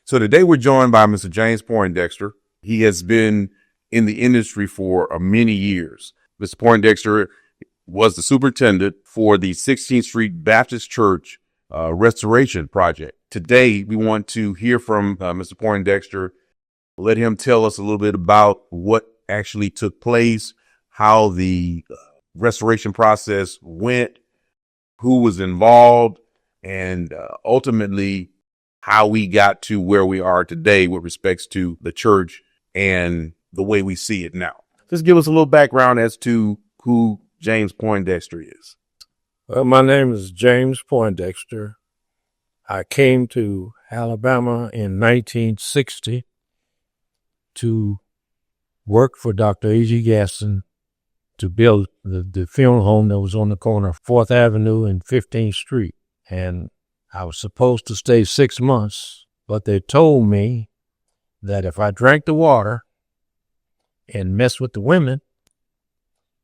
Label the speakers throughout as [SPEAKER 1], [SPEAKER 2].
[SPEAKER 1] So today we're joined by Mr. James Poindexter. He has been in the industry for many years. Mr. Poindexter was the superintendent for the 16th Street Baptist Church restoration project. Today we want to hear from Mr. Poindexter. Let him tell us a little bit about what actually took place, how the restoration process went, who was involved, and ultimately how we got to where we are today with respects to the church and the way we see it now. Just give us a little background as to who James Poindexter is.
[SPEAKER 2] Well, my name is James Poindexter. I came to Alabama in 1960 to work for Dr. A.G. Gaston to build the funeral home that was on the corner of 4th Avenue and 15th Street. And I was supposed to stay 6 months, but they told me that if I drank the water and messed with the women,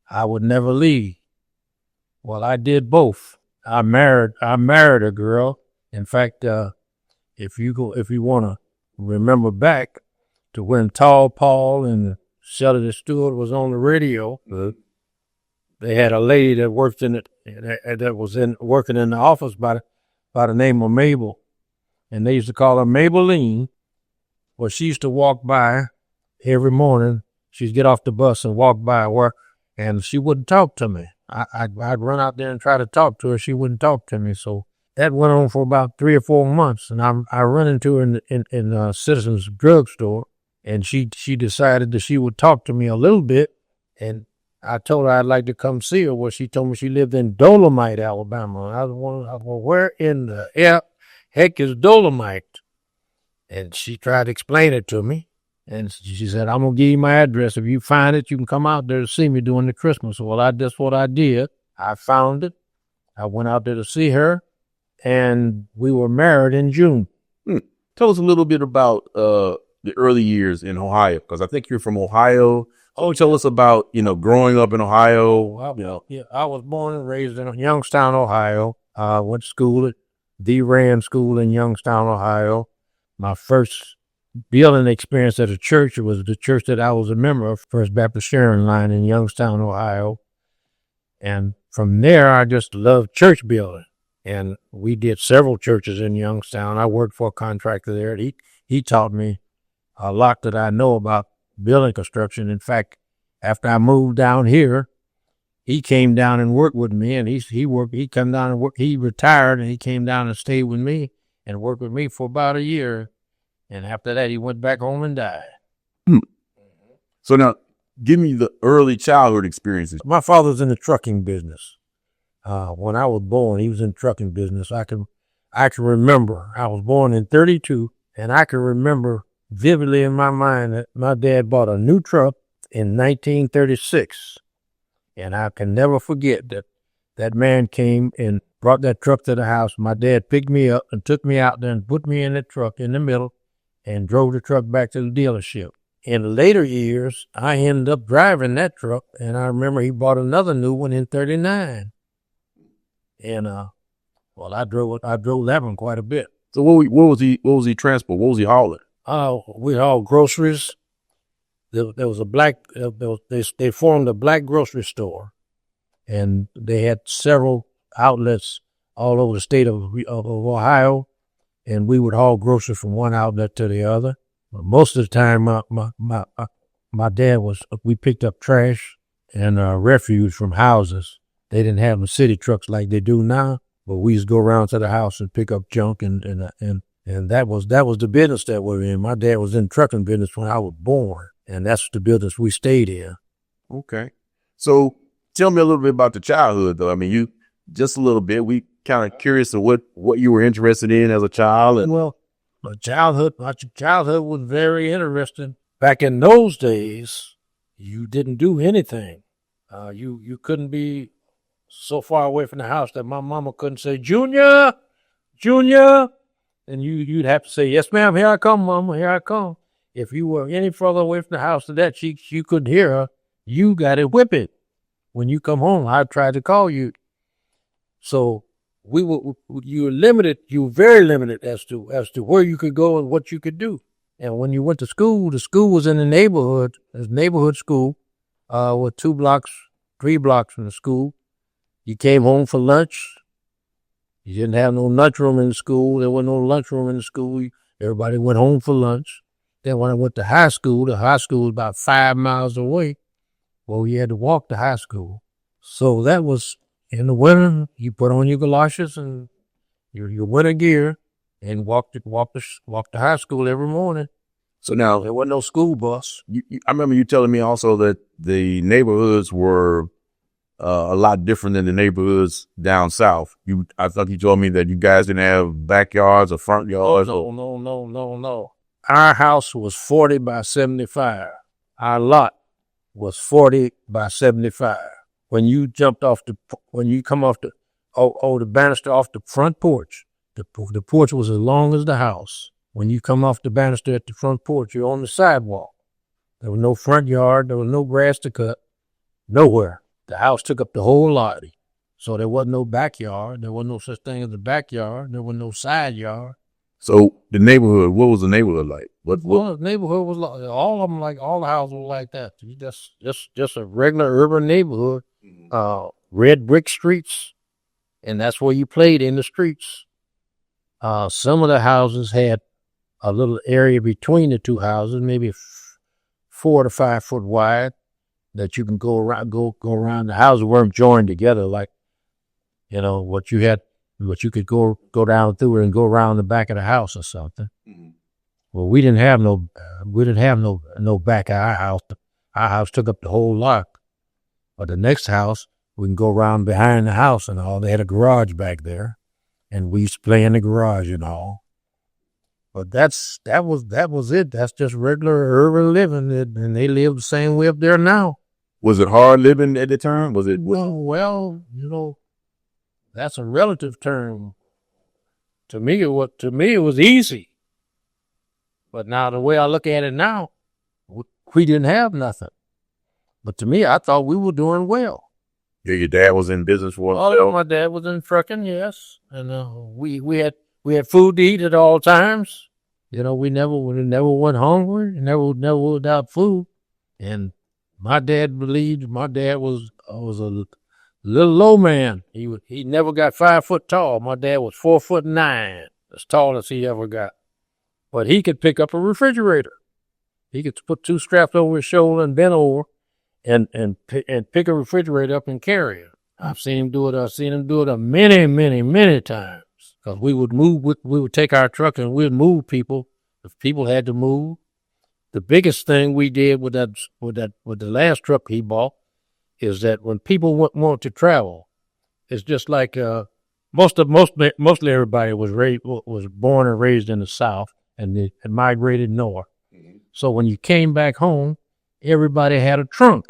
[SPEAKER 2] I would never leave. Well, I did both. I married a girl. In fact, if you want to remember back to when Tall Paul and Shelley Stewart was on the radio, they had a lady that worked working in the office by the name of Mabel, and they used to call her Maybelline. Well, she used to walk by every morning. She'd get off the bus and walk by work, and she wouldn't talk to me. I'd run out there and try to talk to her. She wouldn't talk to me. So that went on for about 3 or 4 months, and I run into her in Citizens drugstore, and she decided that she would talk to me a little bit, and I told her I'd like to come see her. Well, she told me she lived in Dolomite, Alabama. I was wondering, well, where in the heck is Dolomite? And she tried to explain it to me. And she said, I'm going to give you my address. If you find it, you can come out there to see me during the Christmas. Well, that's what I did. I found it. I went out there to see her, and we were married in June.
[SPEAKER 1] Tell us a little bit about the early years in Ohio, because I think you're from Ohio. Tell us about, growing up in Ohio.
[SPEAKER 2] I was born and raised in Youngstown, Ohio. I went to school at the Rand School in Youngstown, Ohio. My first building experience at a church was the church that I was a member of, First Baptist Sharon Line in Youngstown, Ohio. And from there, I just loved church building. And we did several churches in Youngstown. I worked for a contractor there. He taught me a lot that I know about building construction. In fact, after I moved down here, he came down and worked with me, and he come down and work. He retired, and he came down and stayed with me and worked with me for about a year. And after that, he went back home and died.
[SPEAKER 1] So now, give me the early childhood experiences.
[SPEAKER 2] My father's in the trucking business. When I was born, he was in the trucking business. I can remember. I was born in 1932, and I can remember vividly in my mind that my dad bought a new truck in 1936. And I can never forget that man came and brought that truck to the house. My dad picked me up and took me out there and put me in the truck in the middle and drove the truck back to the dealership. In later years, I ended up driving that truck, and I remember he bought another new one in 1939. And I drove that one quite a bit.
[SPEAKER 1] So what was he transport? What was he hauling?
[SPEAKER 2] We hauled groceries. There was they formed a black grocery store, and they had several outlets all over the state of Ohio, and we would haul groceries from one outlet to the other. But most of the time, my dad we picked up trash and refuse from houses. They didn't have the city trucks like they do now, but we used to go around to the house and pick up junk, and that was the business that we were in. My dad was in trucking business when I was born, and that's the business we stayed in.
[SPEAKER 1] Okay. So tell me a little bit about the childhood, though. I mean, you just a little bit. We kind of curious of what you were interested in as a child.
[SPEAKER 2] Well, my childhood was very interesting. Back in those days, you didn't do anything. You couldn't be so far away from the house that my mama couldn't say, Junior, and you'd have to say, yes, ma'am, here I come, mama, here I come. If you were any further away from the house than that, she couldn't hear her. You got to whip it. When you come home, I tried to call you. So you were limited. You were very limited as to where you could go and what you could do. And when you went to school, the school was in the neighborhood. There's a neighborhood school, with 3 blocks from the school. You came home for lunch. You didn't have no lunchroom in the school. There was no lunchroom in the school. Everybody went home for lunch. Then when I went to high school, the high school was about 5 miles away. Well, you had to walk to high school. So that was in the winter. You put on your galoshes and your winter gear and walk to high school every morning.
[SPEAKER 1] So now
[SPEAKER 2] There wasn't no school bus.
[SPEAKER 1] I remember you telling me also that the neighborhoods were a lot different than the neighborhoods down south. I thought you told me that you guys didn't have backyards or front yards.
[SPEAKER 2] No. Our house was 40 by 75. Our lot was 40 by 75. When you come off the banister off the front porch, the porch was as long as the house. When you come off the banister at the front porch, you're on the sidewalk. There was no front yard. There was no grass to cut. Nowhere. The house took up the whole lot. So there wasn't no backyard. There wasn't no such thing as a backyard. There was no side yard.
[SPEAKER 1] So the neighborhood, what was the neighborhood like?
[SPEAKER 2] Well, the neighborhood was like, all of them, like all the houses were like that. Just a regular urban neighborhood. Red brick streets, and that's where you played, in the streets. Some of the houses had a little area between the two houses, maybe 4 to 5 foot wide, that you can go around. The houses weren't joined together like, what you could go down through it and go around the back of the house or something. Mm-hmm. Well, we didn't have no back of our house. Our house took up the whole lot. But the next house, we can go around behind the house and all. They had a garage back there, and we used to play in the garage and all. But that was it. That's just regular urban living, and they live the same way up there now.
[SPEAKER 1] Was it hard living at the time? Was it?
[SPEAKER 2] Well, that's a relative term. To me, it was easy. But now the way I look at it now, we didn't have nothing. But to me, I thought we were doing well.
[SPEAKER 1] Yeah, your dad was in business for himself?
[SPEAKER 2] Oh, my dad was in trucking, yes. And we had food to eat at all times. We never went hungry, never without food. And my dad was a little low man. He never got 5 foot tall. My dad was 4'9", as tall as he ever got. But he could pick up a refrigerator. He could put 2 straps over his shoulder and bend over and pick a refrigerator up and carry it. I've seen him do it many, many, many times. Because we would take our truck and we'd move people. If people had to move. The biggest thing we did with the last truck he bought is that when people want to travel, it's just like mostly everybody was born and raised in the South and they had migrated north. Mm-hmm. So when you came back home, everybody had a trunk.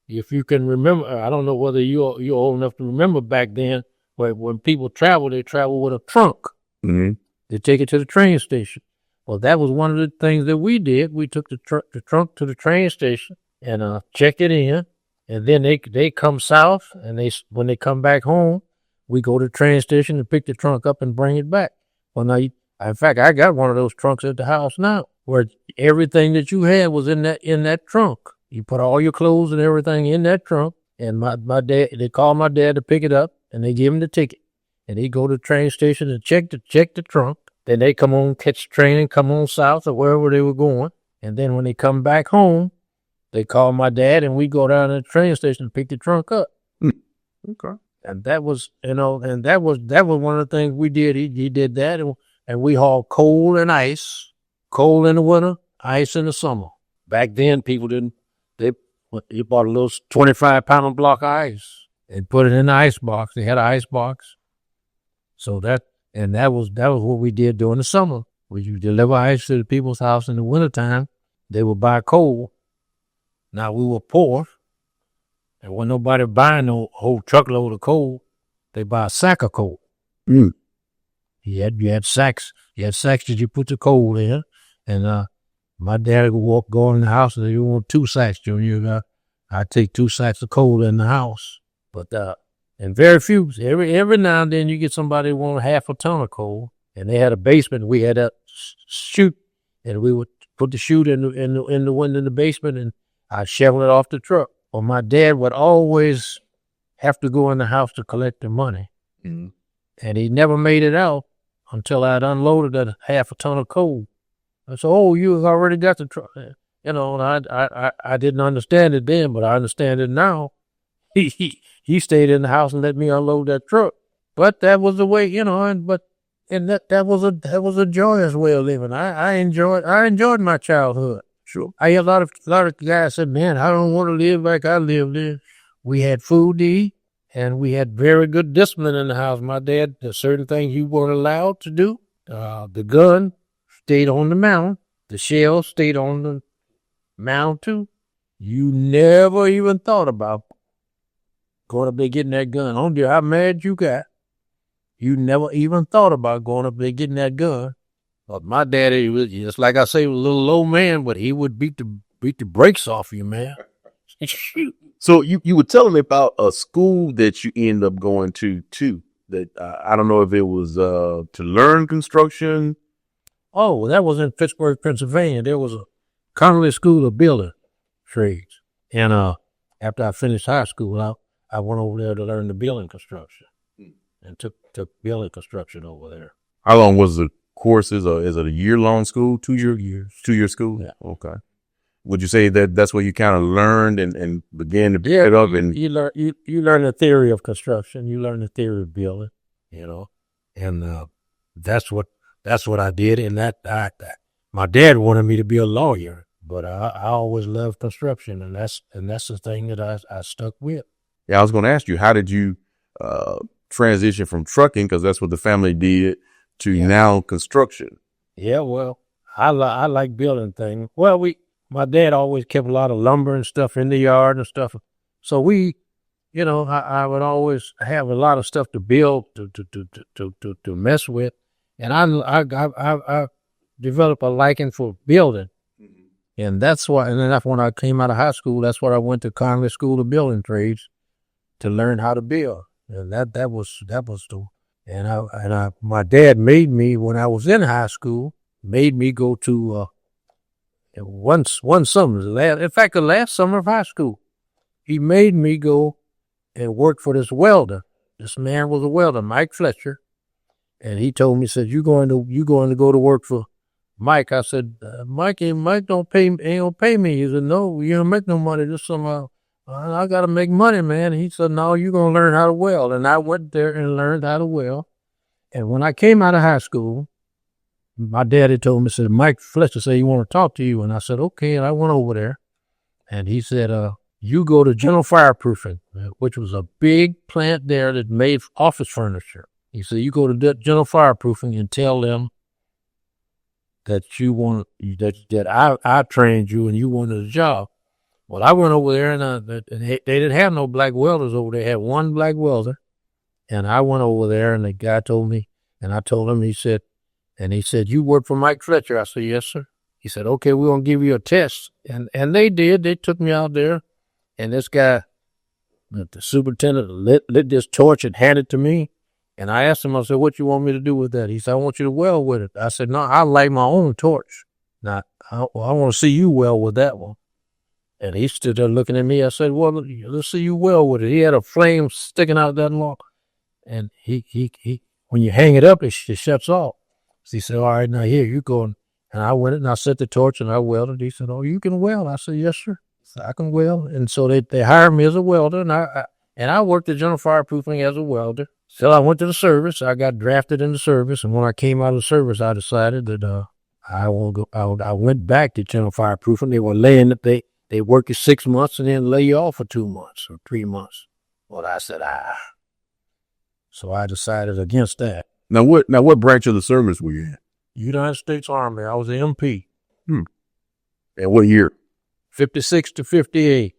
[SPEAKER 2] If you can remember, I don't know whether you're old enough to remember back then, but when people travel, they travel with a trunk. Mm-hmm. They take it to the train station. Well, that was one of the things that we did. We took the trunk to the train station and checked it in, and then they come south, and when they come back home, we go to the train station and pick the trunk up and bring it back. Well, now, in fact, I got one of those trunks at the house now, where everything that you had was in that trunk. You put all your clothes and everything in that trunk, and my dad, they called my dad to pick it up, and they give him the ticket, and he go to the train station and check the trunk. Then they come on, catch the train and come on south or wherever they were going. And then when they come back home, they call my dad and we go down to the train station and pick the trunk up. Okay. And that was, that was one of the things we did. He did that, and we hauled coal and ice, coal in the winter, ice in the summer. Back then, people didn't. They bought a little 25-pound block of ice and put it in the ice box. They had an ice box. So that was what we did during the summer. We would deliver ice to the people's house in the wintertime. They would buy coal. Now, we were poor. There wasn't nobody buying no whole truckload of coal. They buy a sack of coal. Mm. You had sacks. You had sacks that you put the coal in. And my dad would go in the house and say, "You want 2 sacks, Junior?" I'd take 2 sacks of coal in the house. But And very few, every now and then you get somebody who want half a ton of coal, and they had a basement. We had a chute, and we would put the chute in the window in the basement, and I'd shovel it off the truck. Well, my dad would always have to go in the house to collect the money.
[SPEAKER 1] Mm-hmm.
[SPEAKER 2] And he never made it out until I'd unloaded that half a ton of coal. I said, "Oh, you already got the truck." And I didn't understand it then, but I understand it now. He stayed in the house and let me unload that truck. But that was the way, and that was a joyous way of living. I enjoyed my childhood.
[SPEAKER 1] Sure.
[SPEAKER 2] I hear a lot of guys said, "Man, I don't want to live like I lived in." We had food to eat, and we had very good discipline in the house. My dad, there's certain things you weren't allowed to do. The gun stayed on the mound. The shell stayed on the mound too. You never even thought about going up there getting that gun. I don't care how mad you got. You never even thought about going up there getting that gun. But my daddy was, just like I say, he was a little low man, but he would beat the brakes off you, man. Shoot.
[SPEAKER 1] So you were telling me about a school that you ended up going to too. That I don't know if it was to learn construction.
[SPEAKER 2] Oh, that was in Pittsburgh, Pennsylvania. There was a Connolly School of Building Trades. And after I finished high school, I went over there to learn the building construction and took building construction over there.
[SPEAKER 1] How long was the course? Is it a year-long school? 2 years?
[SPEAKER 2] 2 years.
[SPEAKER 1] 2 year school?
[SPEAKER 2] Yeah.
[SPEAKER 1] Okay. Would you say that's where you kind of learned and began to pick it up? And
[SPEAKER 2] you learn the theory of construction. You learn the theory of building, and that's what I did. And my dad wanted me to be a lawyer, but I always loved construction, and that's the thing that I stuck with.
[SPEAKER 1] Yeah, I was going to ask you, how did you transition from trucking, because that's what the family did, to now construction?
[SPEAKER 2] Yeah, well, I like building things. Well, my dad always kept a lot of lumber and stuff in the yard and stuff. So I would always have a lot of stuff to build, to mess with. And I developed a liking for building. And that's why, and then when I came out of high school, that's why I went to Connolly School of Building Trades to learn how to build. And that was my dad made me, when I was in high school, made me go to, one summer, in fact, the last summer of high school, he made me go and work for this welder. This man was a welder, Mike Fletcher. And he told me, said, you going to go to work for Mike? I said, Mike don't pay me. Ain't gonna pay me. He said, no, you don't make no money this summer. I got to make money, man. He said, no, you're going to learn how to weld. And I went there and learned how to weld. And when I came out of high school, my daddy told me, said, Mike Fletcher said he want to talk to you. And I said, okay. And I went over there. And he said, you go to General Fireproofing, which was a big plant there that made office furniture. He said, you go to General Fireproofing and tell them that that I trained you and you wanted a job. Well, I went over there and they didn't have no black welders over there. They had one black welder. And I went over there and the guy told me, and I told him, he said, you work for Mike Fletcher? I said, yes, sir. He said, okay, we're going to give you a test. And they did. They took me out there, and this guy, the superintendent, lit this torch and handed it to me. And I asked him, I said, what you want me to do with that? He said, I want you to weld with it. I said, no, I light my own torch. Now, I want to see you weld with that one. And he stood there looking at me. I said, well, let's see you weld with it. He had a flame sticking out that long. And he when you hang it up, it shuts off. So he said, all right, now here, you go. And I went and I set the torch and I welded. He said, oh, you can weld? I said, yes, sir. So I can weld. And so they hired me as a welder. And I worked at General Fireproofing as a welder. So I went to the service. I got drafted in the service. And when I came out of the service, I decided that I went back to General Fireproofing. They were they work you 6 months and then lay you off for 2 months or 3 months. Well, I said, So I decided against that.
[SPEAKER 1] Now what branch of the service were you in?
[SPEAKER 2] United States Army. I was an MP.
[SPEAKER 1] And what year?
[SPEAKER 2] 56 to 58.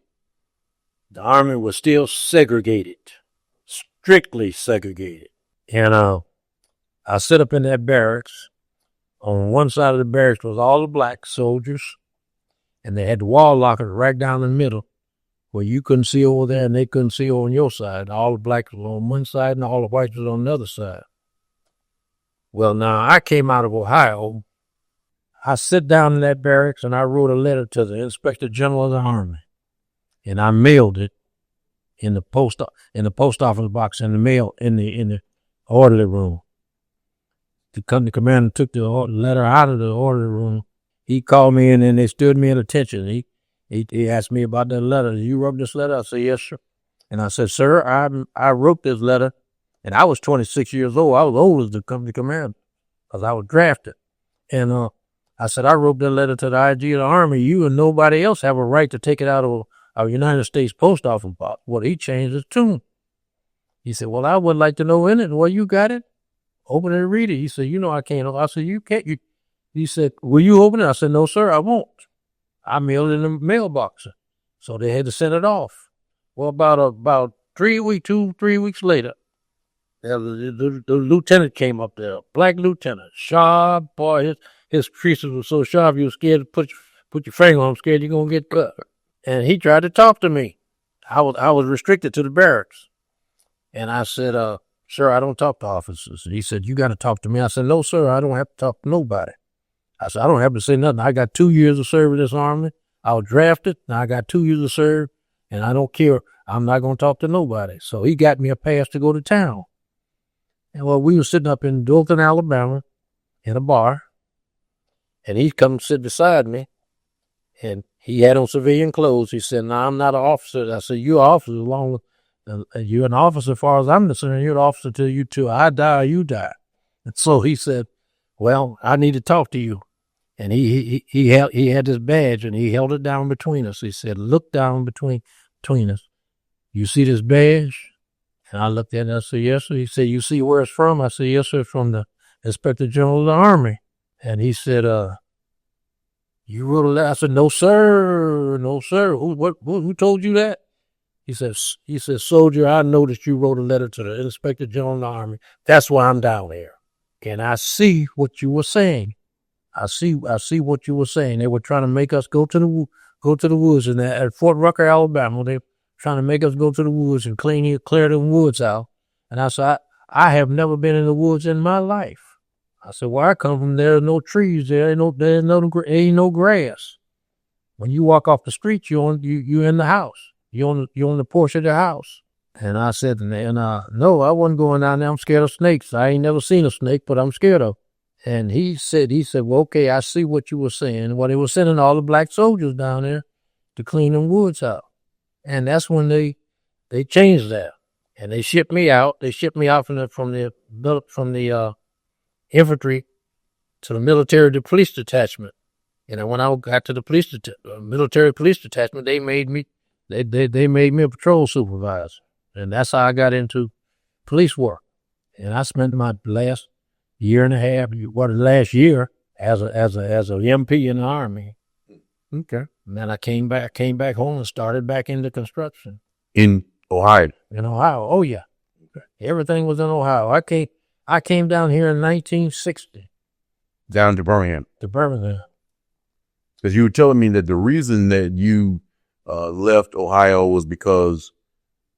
[SPEAKER 2] The Army was still segregated, strictly segregated. And I set up in that barracks. On one side of the barracks was all the black soldiers, and they had the wall lockers right down the middle where you couldn't see over there and they couldn't see on your side. All the blacks were on one side and all the whites was on the other side. Well, now, I came out of Ohio. I sit down in that barracks and I wrote a letter to the Inspector General of the Army, and I mailed it in the post office box in the orderly room. The company commander took the letter out of the orderly room. He called me in and they stood me at attention. He asked me about that letter. You wrote this letter? I said, yes, sir. And I said, sir, I wrote this letter, and I was 26 years old. I was old as the company commander because I was drafted. And I said, I wrote that letter to the IG of the Army. You and nobody else have a right to take it out of our United States post office box. Well, he changed his tune. He said, well, I would like to know in it. Well, you got it? Open it and read it. He said, you know I can't. I said, you can't. He said, will you open it? I said, no, sir, I won't. I mailed it in the mailbox. So they had to send it off. Well, about 3 weeks later, the lieutenant came up there, black lieutenant, sharp boy. His creases were so sharp you were scared to put your finger on him, scared you're going to get cut. And he tried to talk to me. I was restricted to the barracks. And I said, sir, I don't talk to officers. And he said, you got to talk to me. I said, no, sir, I don't have to talk to nobody. I said, I don't have to say nothing. I got 2 years of service in this Army. I was drafted, and I got 2 years of service, and I don't care. I'm not going to talk to nobody. So he got me a pass to go to town. And well, we were sitting up in Dothan, Alabama, in a bar, and he come sit beside me, and he had on civilian clothes. He said, no, I'm not an officer. I said, you're an officer you're an officer as far as I'm concerned. You're an officer till I die or you die. And so he said, well, I need to talk to you. And he had this badge, and he held it down between us. He said, look down between us. You see this badge? And I looked at it, and I said, yes, sir. He said, you see where it's from? I said, yes, sir, from the Inspector General of the Army. And he said, you wrote a letter? I said, no, sir. No, sir. Who told you that? He says, soldier, I know that you wrote a letter to the Inspector General of the Army. That's why I'm down here. And I see what you were saying. I see what you were saying. They were trying to make us go to the woods. And at Fort Rucker, Alabama, they were trying to make us go to the woods and clear the woods out. And I said, I have never been in the woods in my life. I said, where I come from, there's no trees. There ain't no grass. When you walk off the street, you're in the house. You're on the porch of the house. And I said, no, I wasn't going down there. I'm scared of snakes. I ain't never seen a snake, but I'm scared of. And he said, well, okay, I see what you were saying. Well, they were sending all the black soldiers down there to clean them woods out. And that's when they changed that. And they shipped me out. They shipped me out from the infantry to the military police detachment. And when I got to the military police detachment, they made me a patrol supervisor. And that's how I got into police work. And I spent my last year and a half, last year as a MP in the Army. Okay. And then I came back home and started back into construction.
[SPEAKER 1] In Ohio?
[SPEAKER 2] In Ohio. Oh, yeah. Okay. Everything was in Ohio. I came down here in 1960.
[SPEAKER 1] Down to Birmingham? To
[SPEAKER 2] Birmingham.
[SPEAKER 1] Because you were telling me that the reason that you left Ohio was because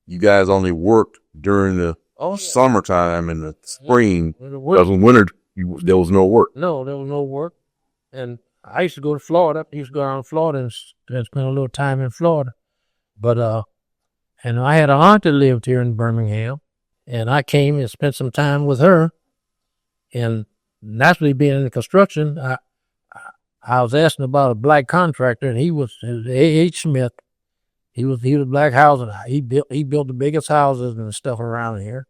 [SPEAKER 1] you guys only worked during the summertime and the spring. Because in winter, there was no work.
[SPEAKER 2] No, there was no work. And I used to go to Florida. I used to go around Florida and spend a little time in Florida. But, and I had an aunt that lived here in Birmingham. And I came and spent some time with her. And naturally, being in construction, I was asking about a black contractor, and he was A.H. Smith. He was a black housing. He built the biggest houses and stuff around here.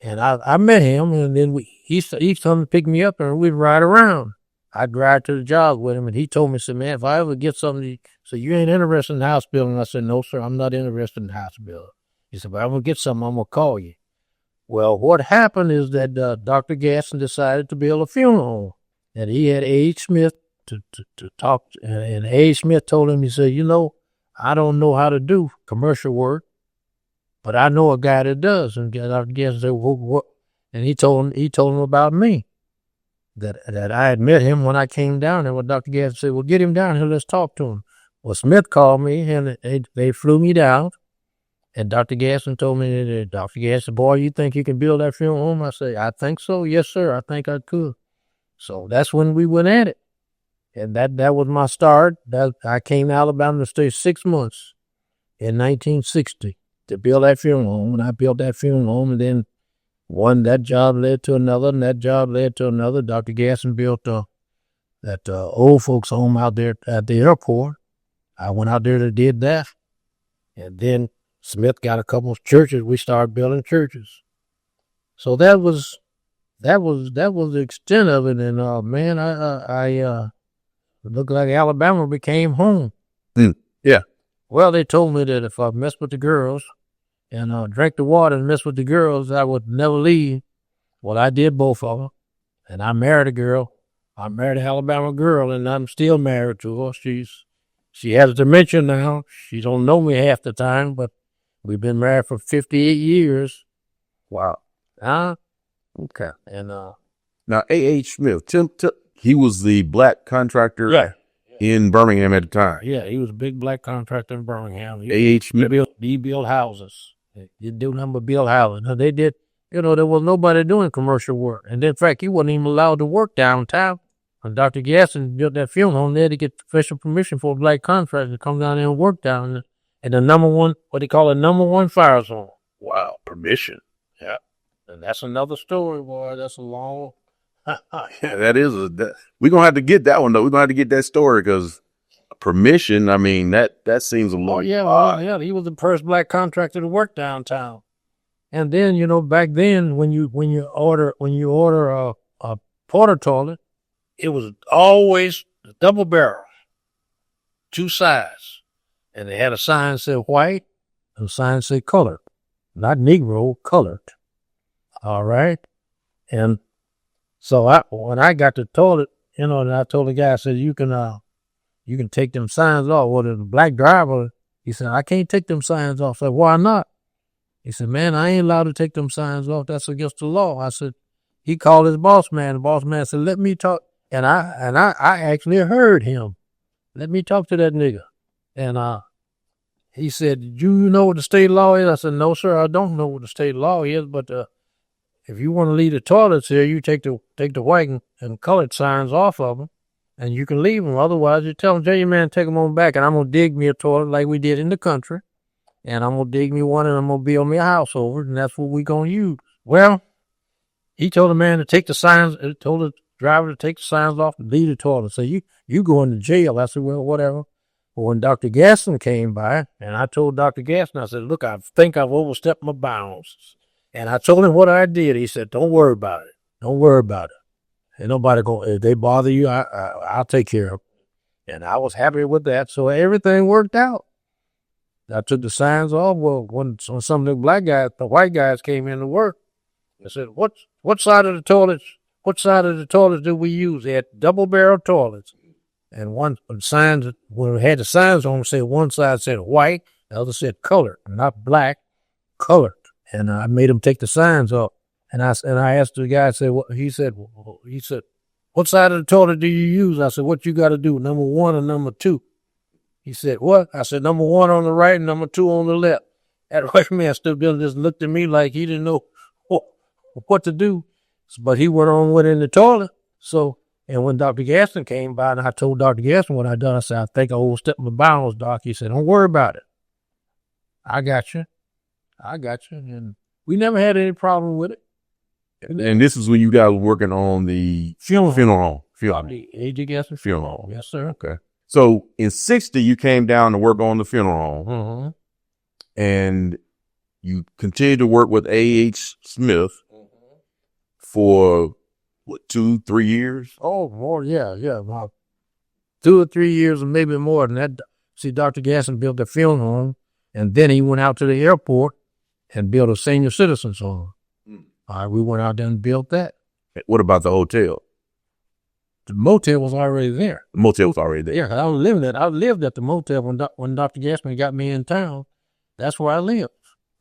[SPEAKER 2] And I met him, and then he come to pick me up, and we'd ride around. I'd drive to the job with him, and he told me, said, man, if I ever get something, so you ain't interested in the house building? I said, no, sir, I'm not interested in the house building. He said, but I'm going to get something, I'm going to call you. Well, what happened is that Dr. Gaston decided to build a funeral home, and he had A.H. Smith to talk, and A.H. Smith told him, he said, I don't know how to do commercial work, but I know a guy that does. And Dr. Gaston said, what? And he told him about me, that I had met him when I came down there. Well, Dr. Gaston said, well, get him down here, let's talk to him. Well, Smith called me, and they flew me down, and Dr. Gaston told me, that, Dr. Gaston, boy, you think you can build that funeral home? I said, I think so. Yes, sir. I think I could. So that's when we went at it. And that was my start. I came to Alabama to stay 6 months in 1960 to build that funeral home. And I built that funeral home, and then that job led to another, and that job led to another. Dr. Gaston built that old folks home out there at the airport. I went out there and did that. And then Smith got a couple of churches. We started building churches. So that was the extent of it. And man, I looked like Alabama became home.
[SPEAKER 1] Yeah.
[SPEAKER 2] Well, they told me that if I messed with the girls and drank the water and messed with the girls, I would never leave. Well, I did both of them. And I married a girl. I married an Alabama girl, and I'm still married to her. She has dementia now. She don't know me half the time, but we've been married for 58 years.
[SPEAKER 1] Wow.
[SPEAKER 2] Okay. And
[SPEAKER 1] now A.H. Smith, he was the black contractor in Birmingham at the time.
[SPEAKER 2] Yeah, he was a big black contractor in Birmingham.
[SPEAKER 1] A.H. Smith.
[SPEAKER 2] He built houses. He didn't do nothing but build houses. Now, they did, there was nobody doing commercial work. And in fact, he wasn't even allowed to work downtown. When Dr. Gaston built that funeral home, they had to get special permission for a black contractor to come down there and work down there. And the number one fire zone.
[SPEAKER 1] Wow, permission.
[SPEAKER 2] Yeah. And that's another story, boy. That's a long...
[SPEAKER 1] Yeah, that is we're going to have to get that one, though. We're going to have to get that story because permission, I mean, that seems a little...
[SPEAKER 2] Oh, yeah, he was the first black contractor to work downtown. And then, back then, when you order a porta toilet, it was always a double barrel, 2 sides. And they had a sign that said white and a sign that said colored. Not Negro, colored. All right? And so when I got the toilet, and I told the guy, I said, you can take them signs off. Well, the black driver, he said, I can't take them signs off. I said, why not? He said, man, I ain't allowed to take them signs off. That's against the law. I said, he called his boss man. The boss man said, let me talk. And I actually heard him. Let me talk to that nigga. And he said, do you know what the state law is? I said, no, sir, I don't know what the state law is, but if you want to leave the toilets here, you take the white and colored signs off of them, and you can leave them. Otherwise, you tell your man, take them on back, and I'm going to dig me a toilet like we did in the country, and I'm going to dig me one, and I'm going to build me a house over it, and that's what we're going to use. Well, he told the man to take the signs, told the driver to take the signs off and leave the toilet. So you going to jail. I said, well, whatever. But when Dr. Gaston came by, and I told Dr. Gaston, I said, look, I think I've overstepped my bounds. And I told him what I did. He said, don't worry about it. Don't worry about it. Ain't nobody going, if they bother you, I'll take care of it. And I was happy with that. So everything worked out. I took the signs off. Well, when some of the white guys came in to work, I said, what side of the toilets do we use? They had double barrel toilets. And when we had the signs on them, said one side said white, the other said colored, not black, colored. And I made him take the signs off. And I asked the guy, he said, what side of the toilet do you use? I said, what you got to do, number 1 or number 2? He said, what? I said, number 1 on the right and number 2 on the left. That white man stood there and just looked at me like he didn't know what to do. But he went in the toilet. So, and when Dr. Gaston came by and I told Dr. Gaston what I done, I said, I think I overstepped my bounds, Doc. He said, don't worry about it. I got you. And we never had any problem with it.
[SPEAKER 1] And this is when you guys were working on the funeral home.
[SPEAKER 2] The A.J. Gaston
[SPEAKER 1] funeral home.
[SPEAKER 2] Yes, sir.
[SPEAKER 1] Okay. So in 60, you came down to work on the funeral home.
[SPEAKER 2] Mm-hmm.
[SPEAKER 1] And you continued to work with A.H. Smith for, 2-3 years?
[SPEAKER 2] Oh, more, yeah. About 2 or 3 years or maybe more than that. See, Dr. Gaston built the funeral home, and then he went out to the airport and built a senior citizens home. All right, we went out there and built that.
[SPEAKER 1] What about the hotel?
[SPEAKER 2] The motel was already there.
[SPEAKER 1] The motel was already there?
[SPEAKER 2] Yeah, I lived at the motel when Dr. Gaston got me in town. That's where I lived.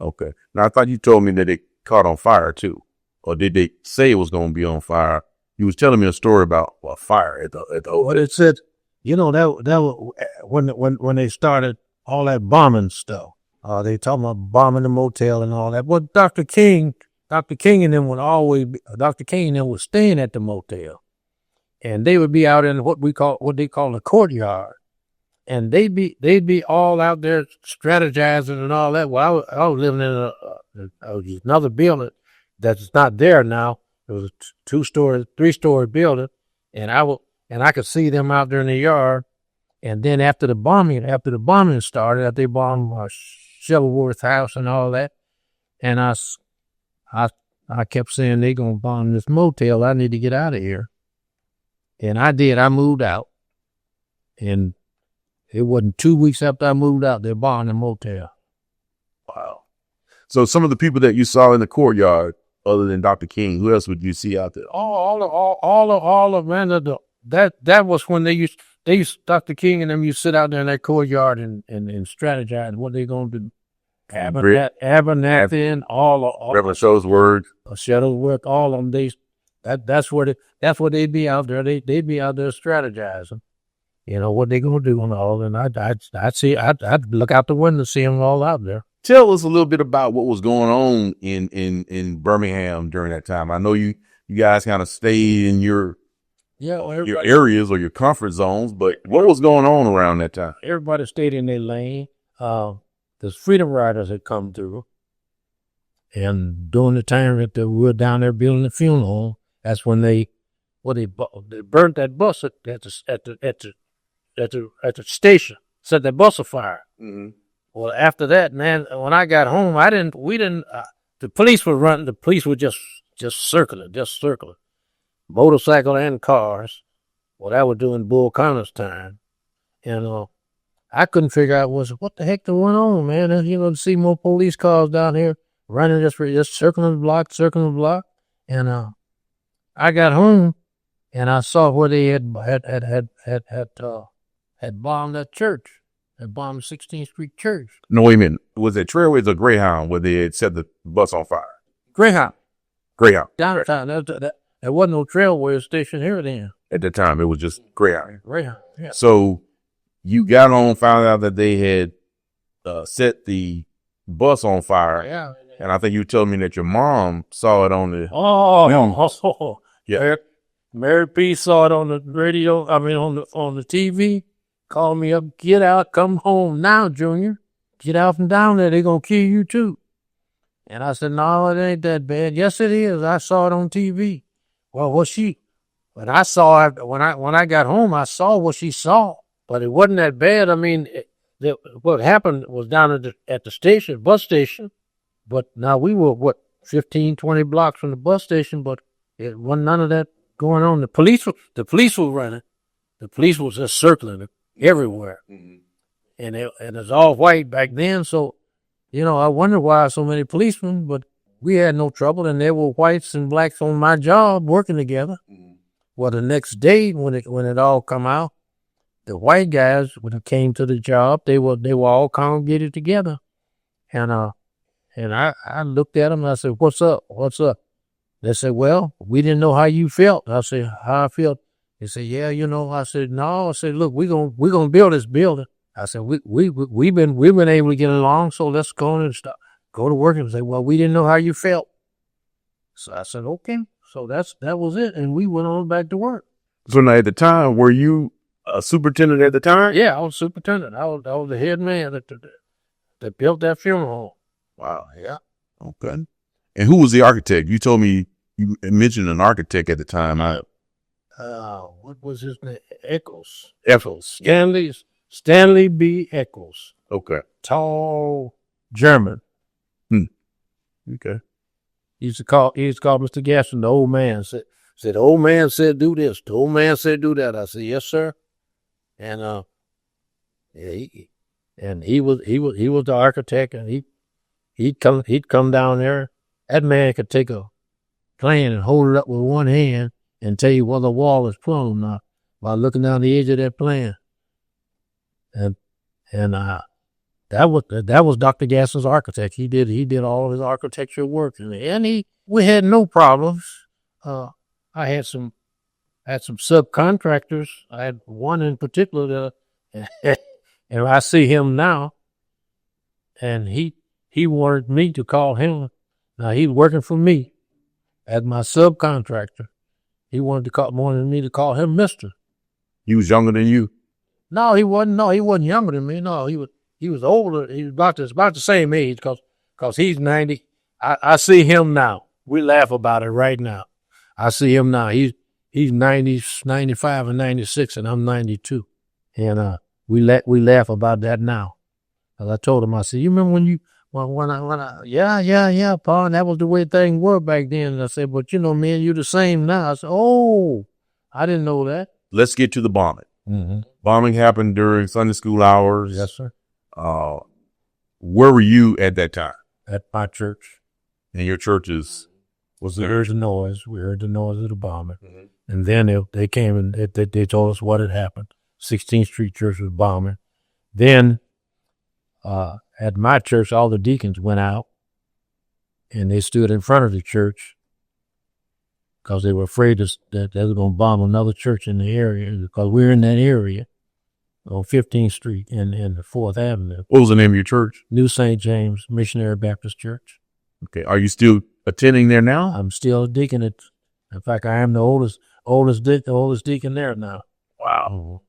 [SPEAKER 2] Okay.
[SPEAKER 1] Now, I thought you told me that it caught on fire, too. Or did they say it was going to be on fire? You was telling me a story about a fire at the hotel.
[SPEAKER 2] Well, it said You know, that was when they started all that bombing stuff. They talking about bombing the motel and all that. Well, Dr. King and them Dr. King and them was staying at the motel, and they would be out in what they call the courtyard, and they'd be all out there strategizing and all that. Well, I was living in another building that's not there now. It was a 2-story, 3-story building, and I could see them out there in the yard. And then after the bombing started, after they bombed Shuttleworth House and all that, and I kept saying they gonna bomb this motel. I need to get out of here, and I did. I moved out, and it wasn't 2 weeks after I moved out, they bombed the motel.
[SPEAKER 1] Wow. So some of the people that you saw in the courtyard, other than Dr. King, who else would you see out there?
[SPEAKER 2] All of man. That was when they used Dr. King and them used to sit out there in that courtyard and strategize what they gonna do. Abernathy, all
[SPEAKER 1] Reverend Shuttlesworth.
[SPEAKER 2] Shuttleworth, all of them. That's what they'd be out there. They'd be out there strategizing. You know what they gonna do and all. And I'd look out the window, see them all out there.
[SPEAKER 1] Tell us a little bit about what was going on in Birmingham during that time. I know you guys kind of stayed in your areas or your comfort zones, but what was going on around that time?
[SPEAKER 2] Everybody stayed in their lane. The Freedom Riders had come through, and during the time that we were down there building the funeral home, that's when they burnt that bus at the station, set that bus afire. Mm-hmm. Well, after that, man, when I got home, the police were running. The police were just circling, motorcycle and cars. Well, that was during Bull Connor's time, and I couldn't figure out what the heck going on, man. And, to see more police cars down here running just circling the block, and I got home and I saw where they had bombed that church. They bombed 16th Street Church.
[SPEAKER 1] No, wait a minute. Was it Trailways or Greyhound where they had set the bus on fire?
[SPEAKER 2] Greyhound.
[SPEAKER 1] Downtown.
[SPEAKER 2] There wasn't no Trailways station here then.
[SPEAKER 1] At the time, it was just Greyhound.
[SPEAKER 2] Greyhound, yeah.
[SPEAKER 1] So you got home, found out that they had set the bus on fire.
[SPEAKER 2] Yeah.
[SPEAKER 1] And I think you told me that your mom saw it on
[SPEAKER 2] the...
[SPEAKER 1] Yeah.
[SPEAKER 2] Mary P. saw it on the radio, on the TV. Called me up, get out, come home now, Junior. Get out from down there, they're going to kill you too. And I said, no, it ain't that bad. Yes, it is. I saw it on TV. Well, when I got home, I saw what she saw, but it wasn't that bad. What happened was down at the station, bus station, but now we were, 15, 20 blocks from the bus station, but it wasn't none of that going on. The police were running. The police was just circling everywhere. Mm-hmm. And it's all white back then, so, I wonder why so many policemen, but we had no trouble, and there were whites and blacks on my job working together. Mm-hmm. Well, the next day, when it all come out, the white guys, when it came to the job, they were all congregated together. And I looked at them, and I said, what's up? They said, well, we didn't know how you felt. I said, how I felt? They said, yeah, I said, no. I said, look, we're gonna build this building. I said, we've been able to get along, so let's go to work. And say, well, we didn't know how you felt. So I said, okay. So that was it, and we went on back to work.
[SPEAKER 1] So now, at the time, were you a superintendent at the time?
[SPEAKER 2] Yeah, I was superintendent. I was the head man that built that funeral home.
[SPEAKER 1] Wow. Yeah. Okay. And who was the architect? You told me you mentioned an architect at the time.
[SPEAKER 2] What was his name? Eccles. Stanley B. Eccles.
[SPEAKER 1] Okay.
[SPEAKER 2] Tall German.
[SPEAKER 1] Okay.
[SPEAKER 2] He used to call Mr. Gaston the old man. Said the old man said do this. The old man said do that. I said yes, sir. And he was the architect, and he'd come down there. That man could take a plan and hold it up with one hand and tell you whether the wall is plumb or not by looking down the edge of that plan. And that was Dr. Gaston's architect. He did all of his architectural work, and we had no problems. I had some had some subcontractors. I had one in particular that, and I see him now, and he wanted me to call him. Now he's working for me as my subcontractor. He wanted me to call him Mister.
[SPEAKER 1] He was younger than you?
[SPEAKER 2] No, he wasn't. No, he wasn't younger than me. No, he was older. He was about the same age because he's 90. I see him now. We laugh about it right now. I see him now. He's 90, 95 and 96, and I'm 92. And we laugh about that now. As I told him, I said, you remember when I yeah, Pa, and that was the way things were back then. And I said, but man, you're the same now. I said, oh, I didn't know that.
[SPEAKER 1] Let's get to the bombing.
[SPEAKER 2] Mm-hmm.
[SPEAKER 1] Bombing happened during Sunday school hours.
[SPEAKER 2] Yes, sir.
[SPEAKER 1] Where were you at that time?
[SPEAKER 2] At my church.
[SPEAKER 1] And your churches?
[SPEAKER 2] We heard the noise. We heard the noise of the bombing. Mm-hmm. And then they came and they told us what had happened. 16th Street Church was bombing. Then at my church, all the deacons went out and they stood in front of the church because they were afraid that they were going to bomb another church in the area, because we're in that area on 15th Street and the 4th Avenue.
[SPEAKER 1] What was the name of your church?
[SPEAKER 2] New St. James Missionary Baptist Church.
[SPEAKER 1] Okay. Are you still attending there now?
[SPEAKER 2] I'm still a deacon. In fact, I am the oldest deacon there now.
[SPEAKER 1] Wow.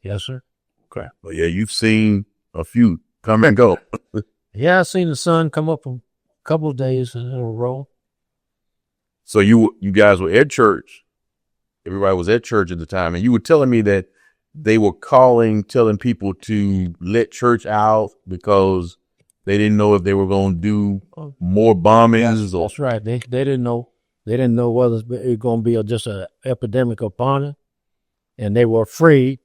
[SPEAKER 2] Yes, sir.
[SPEAKER 1] Okay. Well, yeah, you've seen a few come and go.
[SPEAKER 2] Yeah, I seen the sun come up a couple of days in a row.
[SPEAKER 1] So you guys were at church. Everybody was at church at the time, and you were telling me that they were telling people to let church out because they didn't know if they were going to do more bombings.
[SPEAKER 2] That's right. They didn't know. They didn't know whether it was going to be just an epidemic upon it, and they were afraid,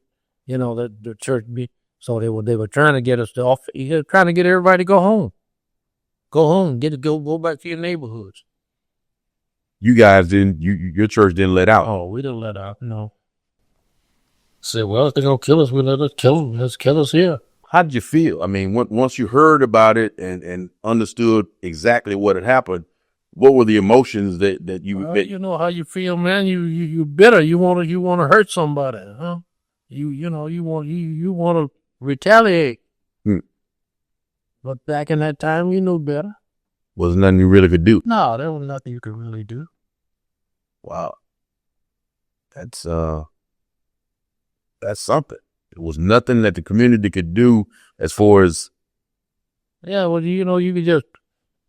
[SPEAKER 2] that the church be. So they were trying to get us trying to get everybody to go home. Go home, go back to your neighborhoods.
[SPEAKER 1] You guys didn't. Your church didn't let out.
[SPEAKER 2] Oh, we didn't let out. No. Said, well, if they're gonna kill us, we let us kill them. Let's kill us here.
[SPEAKER 1] How did you feel? I mean, once you heard about it and understood exactly what had happened, what were the emotions that you?
[SPEAKER 2] Well, you know how you feel, man. You bitter. You want to hurt somebody, huh? You want to retaliate. But back in that time, you knew better.
[SPEAKER 1] Wasn't nothing you really could do.
[SPEAKER 2] No, there was nothing you could really do.
[SPEAKER 1] Wow. That's something. It was nothing that the community could do as far as.
[SPEAKER 2] Yeah, well, you could just.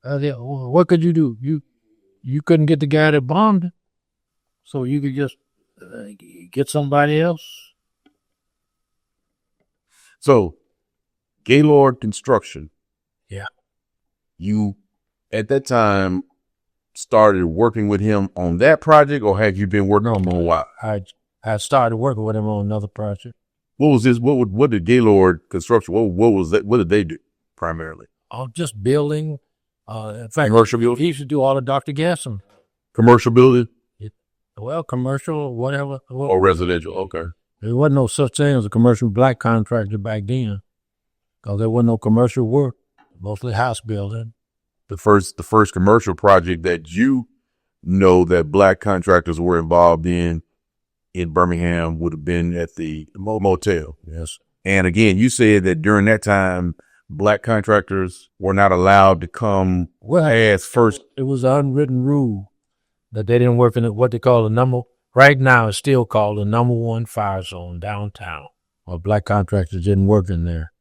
[SPEAKER 2] What could you do? You couldn't get the guy that bombed, so you could just get somebody else.
[SPEAKER 1] So, Gillard Construction.
[SPEAKER 2] Yeah.
[SPEAKER 1] You, at that time, started working with him on that project, or have you been working on him a while?
[SPEAKER 2] I started working with him on another project.
[SPEAKER 1] What was this? What did Gillard Construction? What was that? What did they do primarily?
[SPEAKER 2] Just building. In fact,
[SPEAKER 1] commercial building.
[SPEAKER 2] He used to do all of Dr. Gaston.
[SPEAKER 1] Commercial building.
[SPEAKER 2] Commercial, whatever.
[SPEAKER 1] Or residential. Okay.
[SPEAKER 2] There wasn't no such thing as a commercial black contractor back then, because there wasn't no commercial work. Mostly house building.
[SPEAKER 1] The first commercial project that you know that black contractors were involved in Birmingham would have been at the motel.
[SPEAKER 2] Yes.
[SPEAKER 1] And again, you said that during that time, black contractors were not allowed to come as first.
[SPEAKER 2] It was an unwritten rule that they didn't work in what they call right now it's still called the #1 fire zone downtown. Well, black contractors didn't work in there.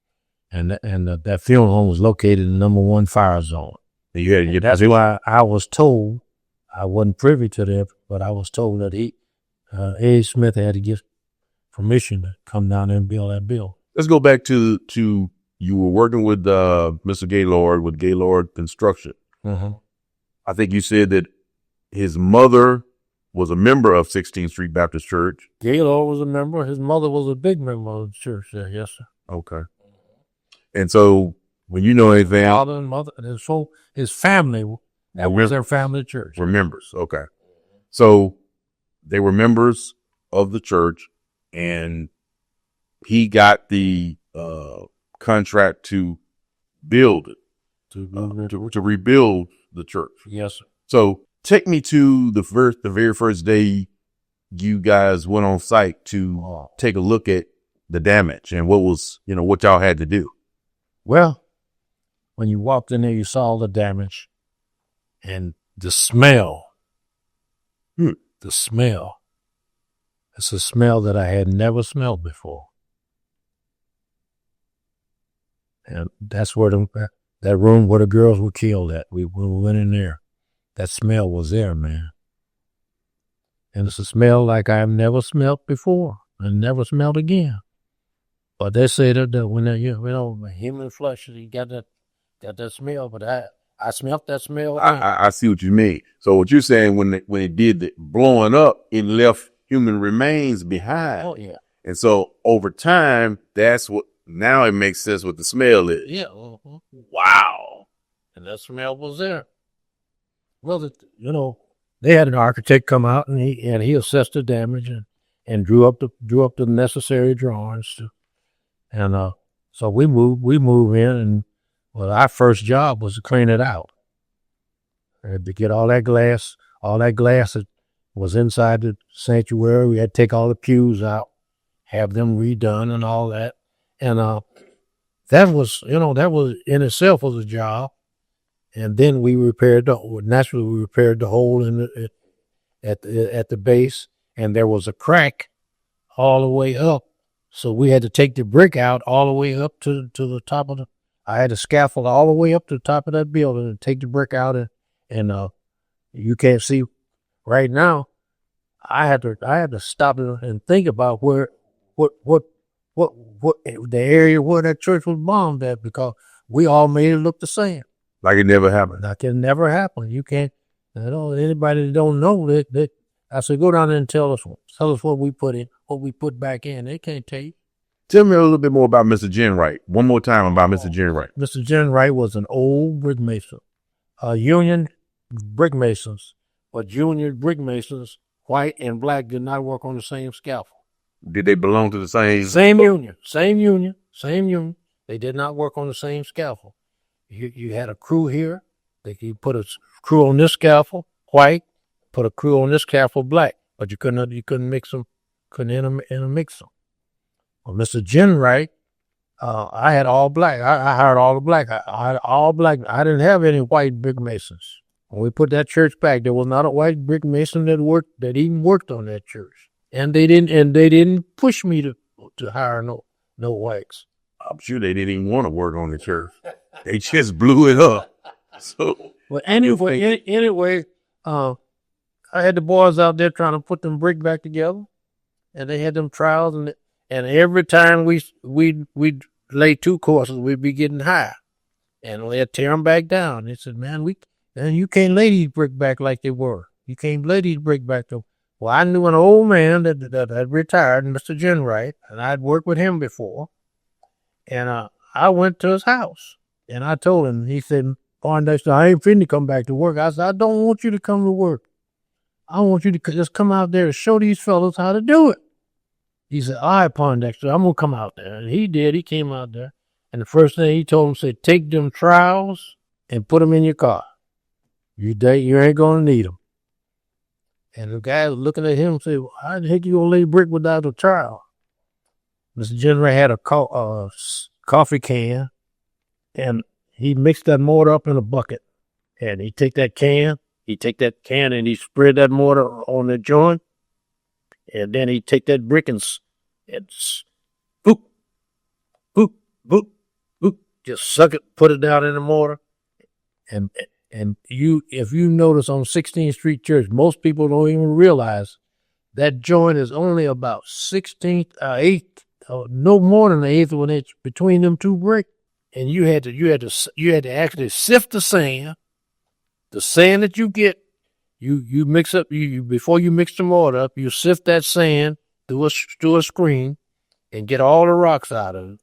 [SPEAKER 2] And that funeral home was located in the #1 fire zone. That's why I was told, I wasn't privy to that, but I was told that A. Smith had to get permission to come down there and build that building.
[SPEAKER 1] Let's go back to you were working with Mr. Gillard with Gillard Construction.
[SPEAKER 2] Mm-hmm.
[SPEAKER 1] I think you said that his mother was a member of 16th Street Baptist Church.
[SPEAKER 2] Gillard was a member. His mother was a big member of the church there. Yes, sir.
[SPEAKER 1] Okay. And so when you know anything,
[SPEAKER 2] father and mother, and his family, that was their family church.
[SPEAKER 1] Were members. Okay. So they were members of the church, and he got the contract to build it, to rebuild the church.
[SPEAKER 2] Yes, sir.
[SPEAKER 1] So take me to the very first day you guys went on site to take a look at the damage and what was, what y'all had to do?
[SPEAKER 2] Well, when you walked in there, you saw the damage and the smell. The smell. It's a smell that I had never smelled before. And that's where that room where the girls were killed at. When we went in there, that smell was there, man. And it's a smell like I've never smelled before and never smelled again. But they say that when human flesh, you got that smell. But I smelled that smell.
[SPEAKER 1] I see what you mean. So what you're saying, when it did the blowing up, it left human remains behind.
[SPEAKER 2] Oh yeah.
[SPEAKER 1] And so over time, now it makes sense what the smell is.
[SPEAKER 2] Yeah.
[SPEAKER 1] Wow.
[SPEAKER 2] And that smell was there. Well, they had an architect come out and he assessed the damage and drew up the necessary drawings so we move in, and our first job was to clean it out. To get all that glass that was inside the sanctuary. We had to take all the pews out, have them redone and all that. And that was in itself was a job. And then we repaired the hole at the base, and there was a crack all the way up. So we had to take the brick out all the way up to the top of I had to scaffold all the way up to the top of that building and take the brick out, and you can't see right now. I had to stop and think about what the area where that church was bombed at, because we all made it look the same.
[SPEAKER 1] Like it never happened.
[SPEAKER 2] Like it never happened. You can't, anybody that don't know that I said, go down there and tell us what we put in, what we put back in. They can't tell you.
[SPEAKER 1] Tell me a little bit more about Mr. Jenwright. One more time about Mr. Jenwright.
[SPEAKER 2] Mr. Jenwright was an old brick mason, union brick masons, but union brick masons, white and black, did not work on the same scaffold.
[SPEAKER 1] Did they belong to the same?
[SPEAKER 2] Same union. They did not work on the same scaffold. You had a crew here. You put a crew on this scaffold, white, put a crew on this scaffold, black, but you couldn't mix them, couldn't intermix them. Well, Mr. Jenwright, I had all black. I hired all the black. I had all black. I didn't have any white brick masons. When we put that church back, there was not a white brick mason that even worked on that church. And they didn't push me to hire no whites.
[SPEAKER 1] I'm sure they didn't even want to work on the church. They just blew it up. So,
[SPEAKER 2] but anyway, I had the boys out there trying to put them brick back together, and they had them trials, and every time we'd lay two courses, we'd be getting high, and they'd tear them back down. They said, "Man, you can't lay these brick back like they were. You can't lay these brick back though." Well, I knew an old man that had retired, Mr. Jenwright, and I'd worked with him before, and I went to his house. And I told him, he said, Poindexter, I ain't finna come back to work. I said, I don't want you to come to work. I want you to just come out there and show these fellows how to do it. He said, all right, Poindexter, I'm going to come out there. And he did. He came out there. And the first thing he told him, said, take them trowels and put them in your car. You ain't going to need them. And the guy was looking at him and said, well, how the heck you going to lay brick without a trowel? Mr. Jenwright had a coffee can. And he mixed that mortar up in a bucket. And he take that can and he spread that mortar on the joint. And then he take that brick and boop, boop, boop, boop, just suck it, put it down in the mortar. And if you notice on 16th Street Church, most people don't even realize that joint is only about 16th, no more than an eighth of an inch between them two bricks. And you had to actually sift the sand that you get, you mix up, before you mix the mortar up, you sift that sand through a screen and get all the rocks out of it.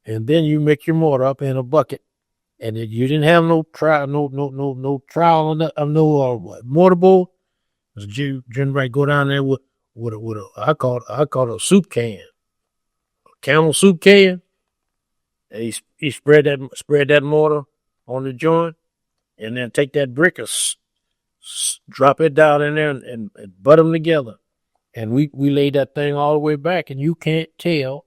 [SPEAKER 2] And then you mix your mortar up in a bucket. And you didn't have no trowel, no mortar board. Jenwright go down there with I call it a soup can, a Camel soup can. And he spread that mortar on the joint, and then take that brick and drop it down in there and butt them together. And we laid that thing all the way back, and you can't tell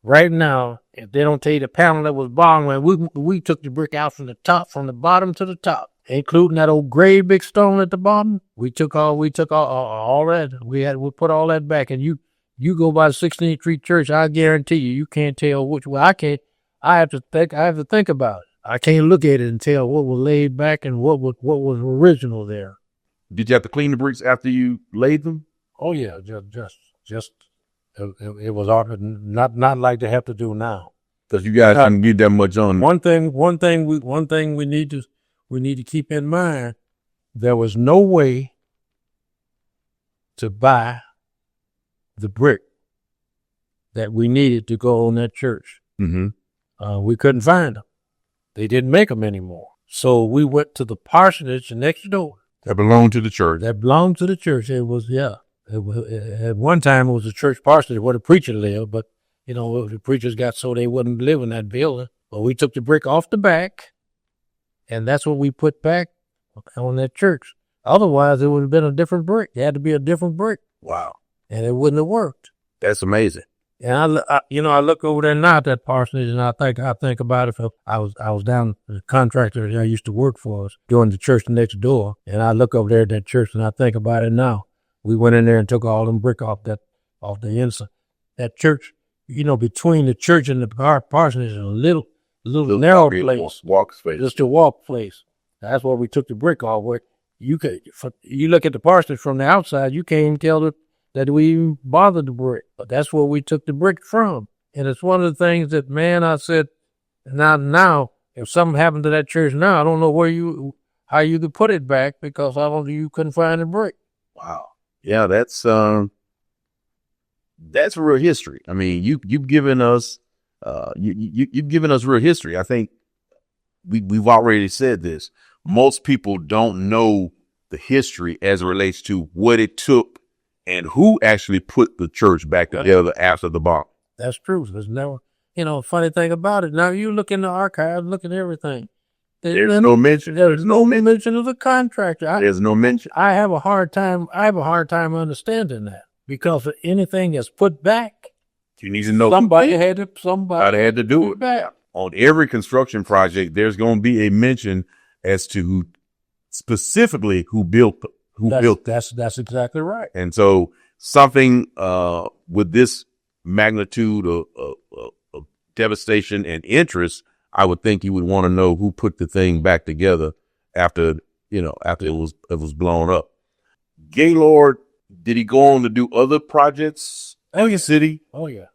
[SPEAKER 2] right now if they don't tell you the panel that was bottom. When we took the brick out from the bottom to the top, including that old gray big stone at the bottom. We took all that. We put all that back, and you go by the 16th Street Church. I guarantee you can't tell which way. I can't. I have to think about it. I can't look at it and tell what was laid back and what was original there.
[SPEAKER 1] Did you have to clean the bricks after you laid them?
[SPEAKER 2] Oh yeah, just it was not like they have to do now.
[SPEAKER 1] Because you guys didn't get that much on.
[SPEAKER 2] One thing we need to keep in mind: there was no way to buy the brick that we needed to go on that church.
[SPEAKER 1] Mm-hmm.
[SPEAKER 2] We couldn't find them. They didn't make them anymore. So we went to the parsonage next door.
[SPEAKER 1] That belonged to the church.
[SPEAKER 2] It was, at one time it was a church parsonage where the preacher lived, but, the preachers got so they wouldn't live in that building. But we took the brick off the back, and that's what we put back on that church. Otherwise, it would have been a different brick. It had to be a different brick.
[SPEAKER 1] Wow.
[SPEAKER 2] And it wouldn't have worked.
[SPEAKER 1] That's amazing.
[SPEAKER 2] And I look over there now at that parsonage, and I think about it. I was down the contractor that I used to work for us doing the church next door, and I look over there at that church, and I think about it now. We went in there and took all them brick off the inside. That church, between the church and the parsonage is a little narrow place,
[SPEAKER 1] walk space,
[SPEAKER 2] just a walk place. That's where we took the brick off. Where you look at the parsonage from the outside, you can't even tell that we even bothered the brick. But that's where we took the brick from. And it's one of the things that, man, I said, now, if something happened to that church now, I don't know how you could put it back because you couldn't find the brick.
[SPEAKER 1] Wow. Yeah, that's real history. I mean, you've given us, you've given us real history. I think we've already said this. Most people don't know the history as it relates to what it took and who actually put the church back together after the bomb.
[SPEAKER 2] That's true. There's never, funny thing about it. Now you look in the archives, look at everything.
[SPEAKER 1] There's no mention.
[SPEAKER 2] There's no mention of the contractor.
[SPEAKER 1] There's no mention.
[SPEAKER 2] I have a hard time understanding that because of anything that's put back,
[SPEAKER 1] you need to know
[SPEAKER 2] somebody had to
[SPEAKER 1] do it. Back. On every construction project, there's going to be a mention as to specifically who built
[SPEAKER 2] That's exactly right.
[SPEAKER 1] And so something with this magnitude of devastation and interest, I would think you would want to know who put the thing back together after it was blown up. Gaylord, did he go on to do other projects in the city?
[SPEAKER 2] Oh yeah.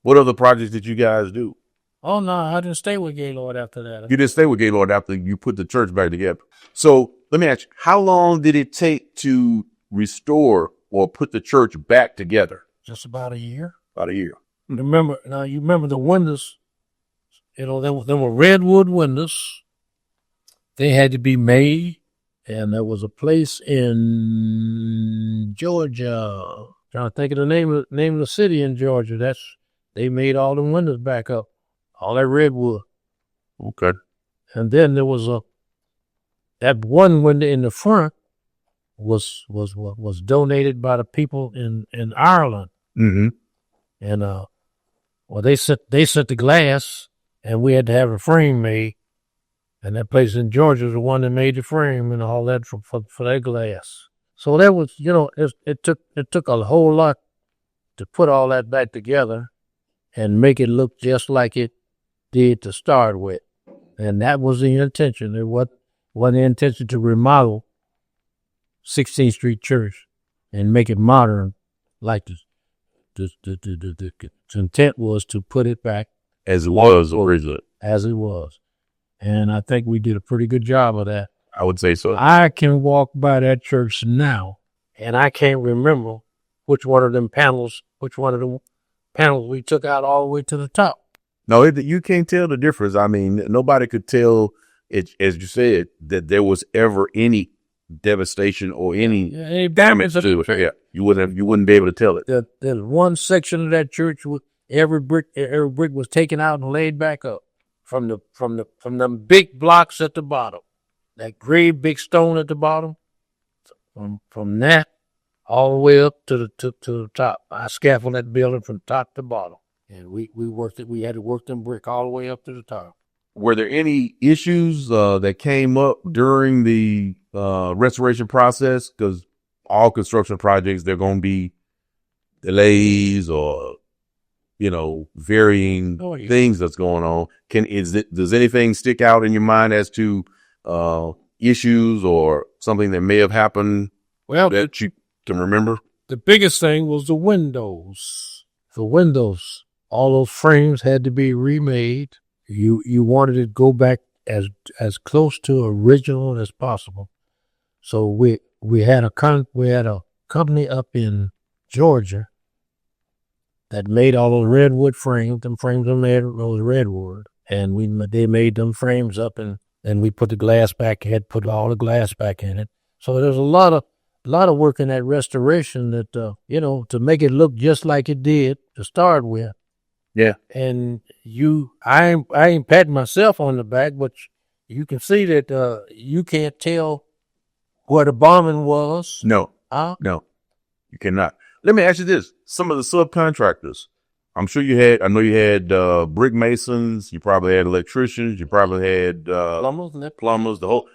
[SPEAKER 1] What other projects did you guys do?
[SPEAKER 2] Oh no, I didn't stay with Gaylord after that.
[SPEAKER 1] You didn't stay with Gaylord after you put the church back together. So let me ask you, how long did it take to restore or put the church back together?
[SPEAKER 2] Just about a year.
[SPEAKER 1] About a year.
[SPEAKER 2] You remember the windows, there were redwood windows. They had to be made, and there was a place in Georgia. Trying to think of the name of the city in Georgia. They made all the windows back up, all that redwood.
[SPEAKER 1] Okay.
[SPEAKER 2] And then there was that one window in the front was donated by the people in Ireland.
[SPEAKER 1] Mm-hmm.
[SPEAKER 2] And they sent the glass, and we had to have a frame made. And that place in Georgia was the one that made the frame and all that for that glass. So that was, it took a whole lot to put all that back together and make it look just like it did to start with. And that was the intention. It wasn't the intention to remodel 16th Street Church and make it modern, like the intent was to put it back
[SPEAKER 1] as it was originally.
[SPEAKER 2] As it was. And I think we did a pretty good job of that.
[SPEAKER 1] I would say so.
[SPEAKER 2] I can walk by that church now, and I can't remember which one of the panels we took out all the way to the top.
[SPEAKER 1] No, you can't tell the difference. I mean, nobody could tell it, as you said, that there was ever any devastation or any damage to it. Yeah, you wouldn't be able to tell it.
[SPEAKER 2] The one section of that church, every brick was taken out and laid back up from them big blocks at the bottom, that gray big stone at the bottom. From that all the way up to the top. I scaffold that building from top to bottom, and we worked it. We had to work them brick all the way up to the top.
[SPEAKER 1] Were there any issues that came up during the restoration process? Because all construction projects, they're going to be delays or, varying things that's going on. Does anything stick out in your mind as to issues or something that may have happened that you can remember?
[SPEAKER 2] The biggest thing was the windows. The windows, all those frames had to be remade. You wanted to go back as close to original as possible. So we had a company up in Georgia that made all those redwood frames. Them frames are made those redwood, and they made them frames up, and we put the glass back. Had put all the glass back in it. So there's a lot of work in that restoration that to make it look just like it did to start with.
[SPEAKER 1] Yeah.
[SPEAKER 2] And I ain't patting myself on the back, but you can see that you can't tell where the bombing was.
[SPEAKER 1] No, no, you cannot. Let me ask you this. Some of the subcontractors, I know you had brick masons, you probably had electricians, you probably had plumbers, so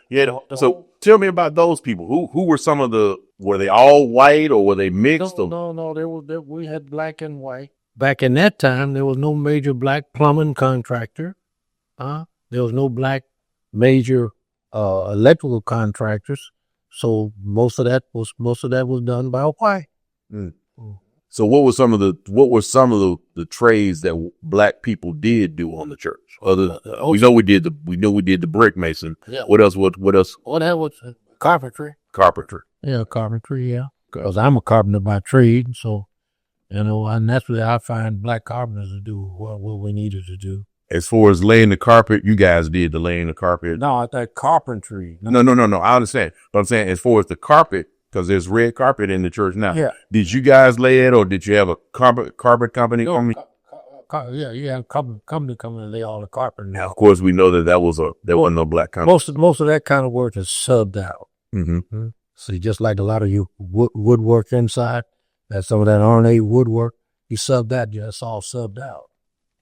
[SPEAKER 1] tell me about those people. Who were some of were they all white or were they mixed?
[SPEAKER 2] No, we had black and white. Back in that time, there was no major black plumbing contractor. There was no black major electrical contractors. So most of that was done by white.
[SPEAKER 1] Mm. So what were some of the trades that black people did do on the church? We know we did the brick mason.
[SPEAKER 2] Yeah.
[SPEAKER 1] What else? What else?
[SPEAKER 2] Well, that was carpentry.
[SPEAKER 1] Carpentry.
[SPEAKER 2] Yeah, carpentry. Yeah, because I'm a carpenter by trade. So, and that's what I find black carpenters to do what we needed to do.
[SPEAKER 1] As far as laying the carpet, you guys did the laying the carpet.
[SPEAKER 2] No, I thought carpentry.
[SPEAKER 1] No. I understand, but I'm saying as far as the carpet. Because there's red carpet in the church now.
[SPEAKER 2] Yeah.
[SPEAKER 1] Did you guys lay it, or did you have a carpet company?
[SPEAKER 2] You have a company coming and lay all the carpet.
[SPEAKER 1] Now, of course, we know that wasn't no black company.
[SPEAKER 2] Most of that kind of work is subbed out.
[SPEAKER 1] Mm-hmm.
[SPEAKER 2] See, just like a lot of you woodwork inside, that some of that ornate woodwork, you sub that, it's all subbed out.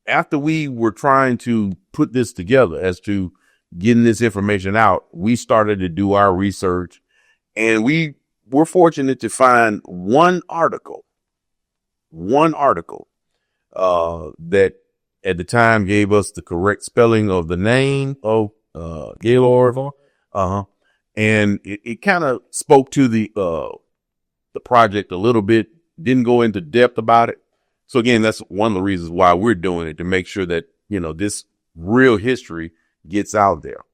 [SPEAKER 1] After we were trying to put this together as to getting this information out, we started to do our research, and we're fortunate to find one article that at the time gave us the correct spelling of the name of Gillard. And it kind of spoke to the project a little bit, didn't go into depth about it. So again, that's one of the reasons why we're doing it, to make sure that, this real history gets out there.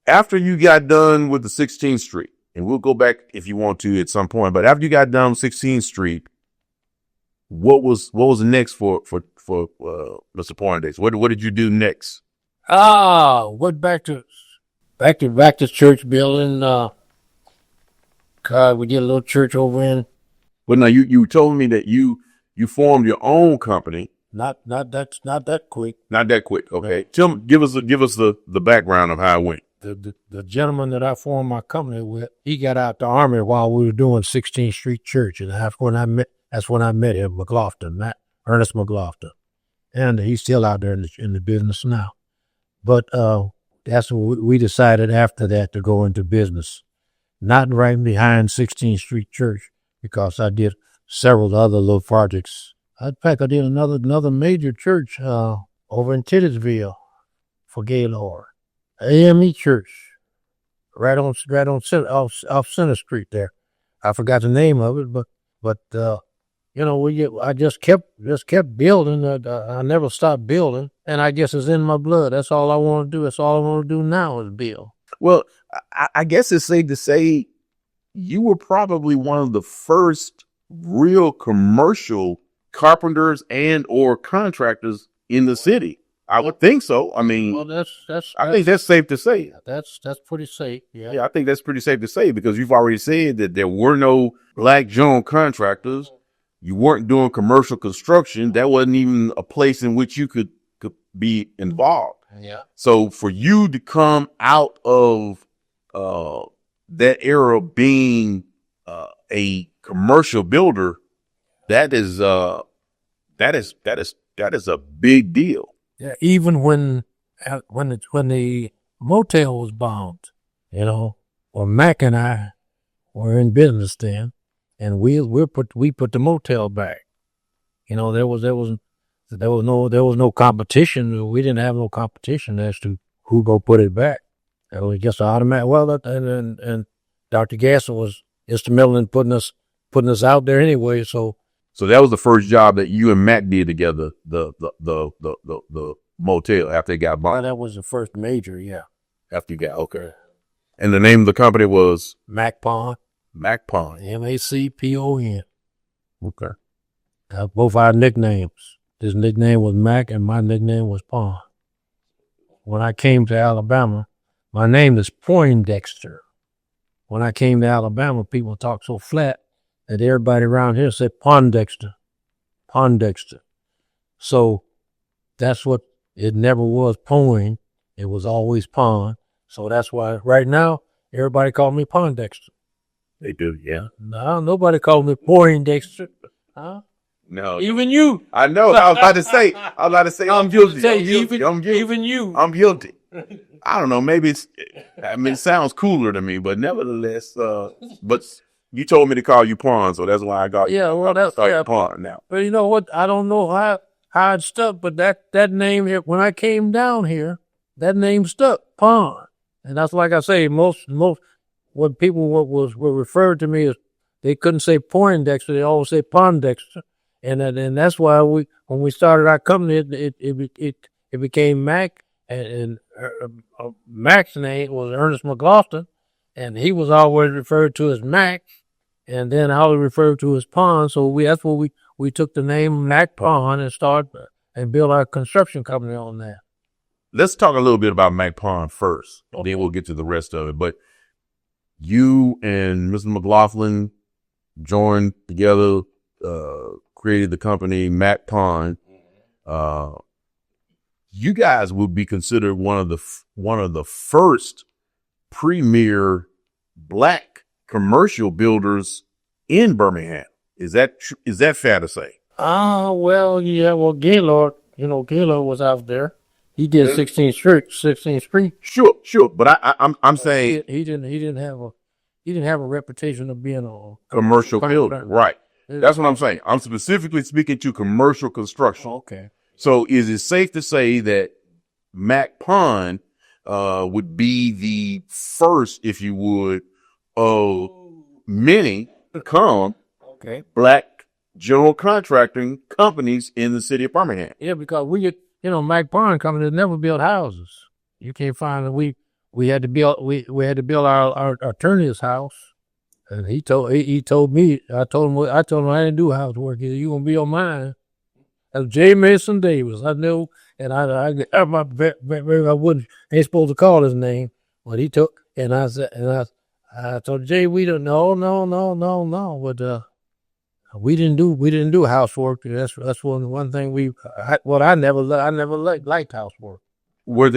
[SPEAKER 1] After you got done with the 16th Street, and we'll go back if you want to at some point, but after you got done with 16th Street, what was next for Mr. Poindexter? What did you do next?
[SPEAKER 2] Went back to church building. We did a little church over in.
[SPEAKER 1] Well, now you told me that you formed your own company.
[SPEAKER 2] Not that quick.
[SPEAKER 1] Not that quick. Okay. Give us the background of how it went.
[SPEAKER 2] The gentleman that I formed my company with, he got out the army while we were doing 16th Street Church, and that's when I met him, Ernest McLaughlin, and he's still out there in the business now. But that's when we decided after that to go into business, not right behind 16th Street Church, because I did several other little projects. In fact, I did another major church over in Titusville for Gaylord. AME Church, right on off Center Street there. I forgot the name of it, but I just kept building. I never stopped building, and I guess it's in my blood. That's all I want to do. That's all I want to do now is build.
[SPEAKER 1] Well, I guess it's safe to say you were probably one of the first real commercial carpenters and or contractors in the city. I would think so. I mean,
[SPEAKER 2] well,
[SPEAKER 1] I think that's safe to say.
[SPEAKER 2] That's pretty safe. Yeah.
[SPEAKER 1] Yeah, I think that's pretty safe to say, because you've already said that there were no black general contractors. You weren't doing commercial construction. That wasn't even a place in which you could be involved.
[SPEAKER 2] Yeah.
[SPEAKER 1] So for you to come out of that era being a commercial builder, that is a big deal.
[SPEAKER 2] Yeah, even when the motel was bombed, well, Mac and I were in business then, and we put the motel back. There was no competition. We didn't have no competition as to who go put it back. It was just automatic. Well, and Dr. Gaston was instrumental in putting us out there anyway. So
[SPEAKER 1] that was the first job that you and Mac did together. The motel after it got bombed.
[SPEAKER 2] Well, that was the first major, yeah.
[SPEAKER 1] After you got okay. And the name of the company was
[SPEAKER 2] Mac Pond.
[SPEAKER 1] Mac Pond.
[SPEAKER 2] MACPON.
[SPEAKER 1] Okay.
[SPEAKER 2] Both our nicknames. His nickname was Mac and my nickname was Pond. When I came to Alabama, my name is Poindexter. When I came to Alabama, people talk so flat that everybody around here said Poindexter. Poindexter. So that's what it never was Point. It was always Pond. So that's why right now everybody call me Poindexter.
[SPEAKER 1] They do, yeah.
[SPEAKER 2] No, nobody called me Poindexter. Huh?
[SPEAKER 1] No.
[SPEAKER 2] Even you.
[SPEAKER 1] I know. I was about to say I'm guilty.
[SPEAKER 2] Even you.
[SPEAKER 1] I'm guilty. I don't know. Maybe it sounds cooler to me, but nevertheless, but you told me to call you Pawn, so that's why I got Pawn now.
[SPEAKER 2] But you know what? I don't know how it stuck, but that name here, when I came down here, that name stuck, Pawn. And that's like I say, most when people were referred to me as, they couldn't say Poindexter, they always say Poindexter. And that's why when we started our company, it became Mac, and Mac's name was Ernest McLaughlin, and he was always referred to as Mac, and then I was referred to as Pond. So that's what we took the name Mac Pond and started and built our construction company on that.
[SPEAKER 1] Let's talk a little bit about Mac Pond first, okay. Then we'll get to the rest of it. But you and Mr. McLaughlin joined together, created the company Mac Pond. You guys would be considered one of the first premier Black commercial builders in Birmingham. Is that fair to say?
[SPEAKER 2] Well, yeah. Well, Gillard was out there. He did 16th Street.
[SPEAKER 1] Sure. But I'm saying
[SPEAKER 2] he didn't have a reputation of being a
[SPEAKER 1] commercial builder, right? That's what I'm saying. I'm specifically speaking to commercial construction.
[SPEAKER 2] Okay.
[SPEAKER 1] So is it safe to say that Mac Pond would be the first, if you would, of many to come Black general contracting companies in the city of Birmingham?
[SPEAKER 2] Yeah, because Mac Pond Company never built houses. You can't find that we had to build our attorney's house. And he told me, I told him I didn't do housework. He said, "You gonna be on mine." That's J. Mason Davis. I knew, and I ain't supposed to call his name, but he took, and I said, I told Jay, we don't, no, but we didn't do housework. That's one thing I never liked housework.
[SPEAKER 1] Was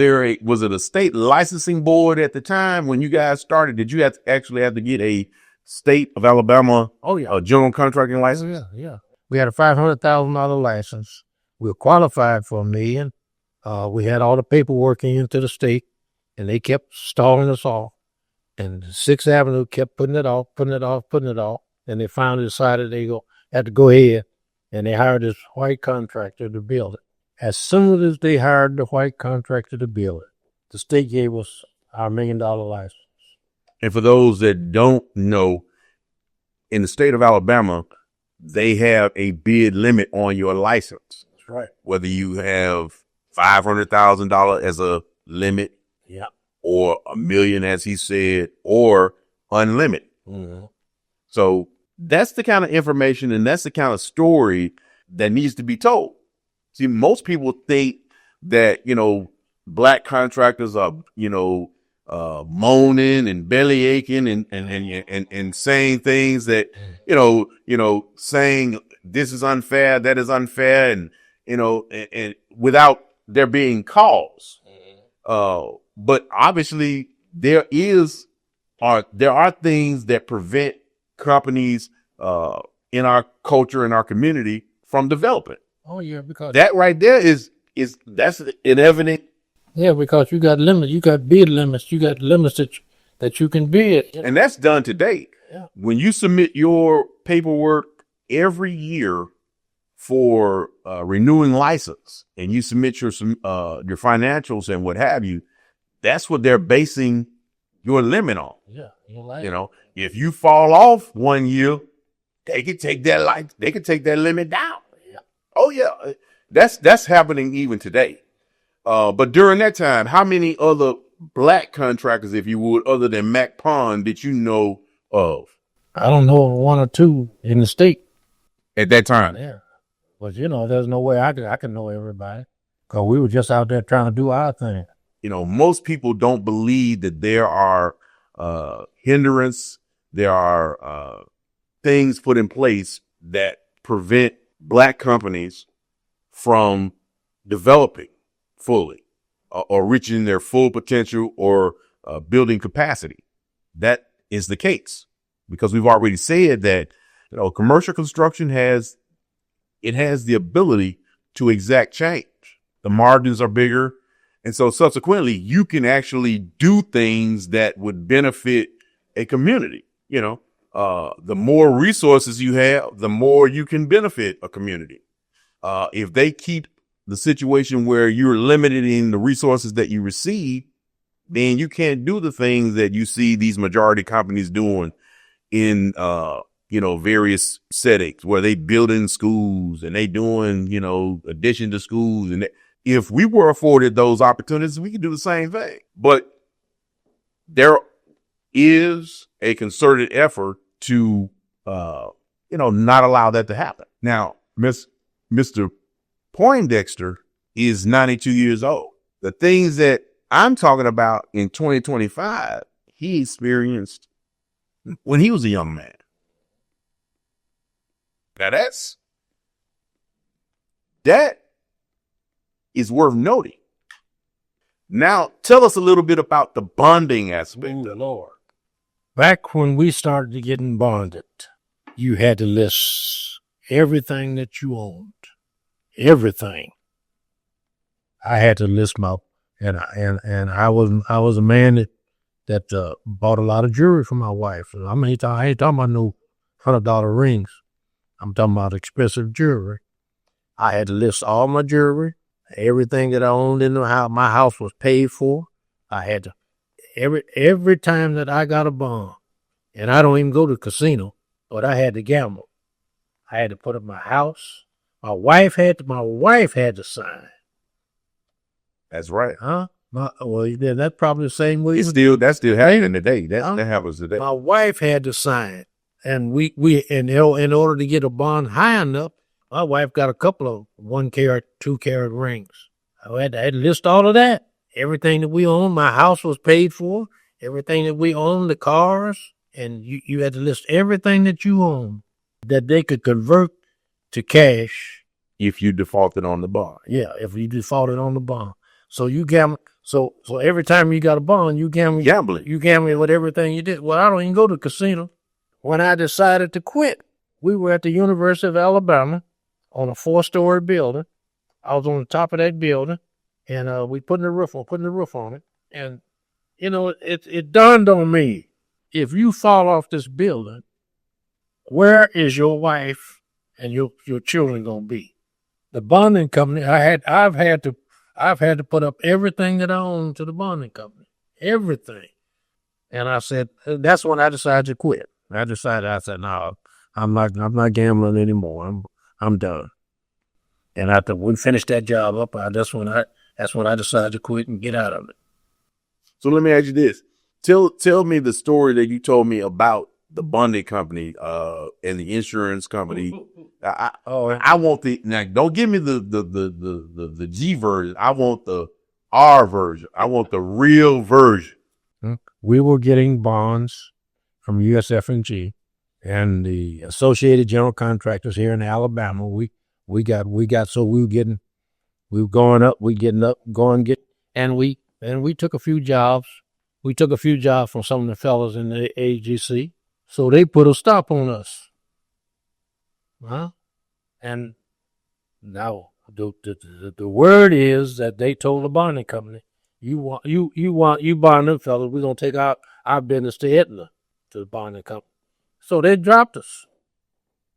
[SPEAKER 1] it a state licensing board at the time when you guys started? Did you actually have to get a state of Alabama a general contracting license?
[SPEAKER 2] Yeah. We had a $500,000 license. We were qualified for $1 million. We had all the paperwork into the state, and they kept stalling us off. And 6th Avenue kept putting it off. And they finally decided they had to go ahead, and they hired this white contractor to build it. As soon as they hired the white contractor to build it, the state gave us our $1 million license.
[SPEAKER 1] And for those that don't know, in the state of Alabama, they have a bid limit on your license.
[SPEAKER 2] That's right.
[SPEAKER 1] Whether you have $500,000 as a limit, or $1 million, as he said, or unlimited.
[SPEAKER 2] Mm-hmm.
[SPEAKER 1] So that's the kind of information and that's the kind of story that needs to be told. See, most people think that, Black contractors are, moaning and belly aching and saying things that, saying this is unfair, that is unfair, and without there being cause. But obviously there are things that prevent companies in our culture, in our community from developing.
[SPEAKER 2] Oh yeah, because
[SPEAKER 1] That right there that's an evident.
[SPEAKER 2] yeah, because you got limits, you got bid limits, you got limits that you can bid.
[SPEAKER 1] And that's done today.
[SPEAKER 2] Yeah.
[SPEAKER 1] When you submit your paperwork every year for renewing license, and you submit your financials and what have you, that's what they're basing your limit on.
[SPEAKER 2] Yeah, you're right.
[SPEAKER 1] You know, if you fall off one year, they could take that limit down.
[SPEAKER 2] Yeah.
[SPEAKER 1] Oh yeah, that's happening even today. But during that time, how many other black contractors, if you would, other than Mac Pond, did you know of?
[SPEAKER 2] I don't know of one or two in the state
[SPEAKER 1] At that time?
[SPEAKER 2] Yeah, but there's no way I can know everybody, because we were just out there trying to do our thing.
[SPEAKER 1] Most people don't believe that there are hindrance, there are things put in place that prevent black companies from developing fully or reaching their full potential or building capacity. That is the case, because we've already said that commercial construction has the ability to exact change. The margins are bigger. And so subsequently, you can actually do things that would benefit a community. The more resources you have, the more you can benefit a community. If they keep the situation where you're limited in the resources that you receive, then you can't do the things that you see these majority companies doing in, various settings where they building schools and they doing, addition to schools. And if we were afforded those opportunities, we could do the same thing. But there is a concerted effort to, not allow that to happen. Now, Mr. Poindexter is 92 years old. The things that I'm talking about in 2025, he experienced when he was a young man. Now that is worth noting. Now, tell us a little bit about the bonding aspect.
[SPEAKER 2] Ooh, Lord. Back when we started getting bonded, you had to list everything that you owned. Everything. I had to list and I was a man that bought a lot of jewelry for my wife. I ain't talking about no $100 rings. I'm talking about expensive jewelry. I had to list all my jewelry, everything that I owned in the house. My house was paid for. I had to every time that I got a bond, and I don't even go to the casino, but I had to gamble. I had to put up my house. My wife had to sign.
[SPEAKER 1] That's right.
[SPEAKER 2] Huh? That's probably the same way.
[SPEAKER 1] That's still happening today. That happens today.
[SPEAKER 2] My wife had to sign. And we in order to get a bond high enough, my wife got a couple of 1 carat, 2 carat rings. I had to list all of that. Everything that we owned, my house was paid for. Everything that we owned, the cars, and you had to list everything that you owned that they could convert to cash.
[SPEAKER 1] If you defaulted on the bond.
[SPEAKER 2] Yeah, if you defaulted on the bond. So you gamble. So every time you got a bond, you gamble.
[SPEAKER 1] Gambling.
[SPEAKER 2] You gamble with everything you did. Well, I don't even go to the casino. When I decided to quit, we were at the University of Alabama on a 4-story building. I was on the top of that building, and we putting the roof on it. And it dawned on me: if you fall off this building, where is your wife and your children gonna be? The bonding company, I've had to put up everything that I own to the bonding company, everything. And I said, that's when I decided to quit. I said, no, I'm not gambling anymore. I'm done. And after we finished that job up, that's when I decided to quit and get out of it.
[SPEAKER 1] So let me ask you this. Tell me the story that you told me about the bonding company and the insurance company. I want now don't give me the G version. I want the R version. I want the real version.
[SPEAKER 2] We were getting bonds from USF&G and the Associated General Contractors here in Alabama. We were we took a few jobs. We took a few jobs from some of the fellows in the AGC, So they put a stop on us. Huh? And now the word is that they told the bonding company, you bond them fellas, we're gonna take our business to Aetna, to the bonding company. So they dropped us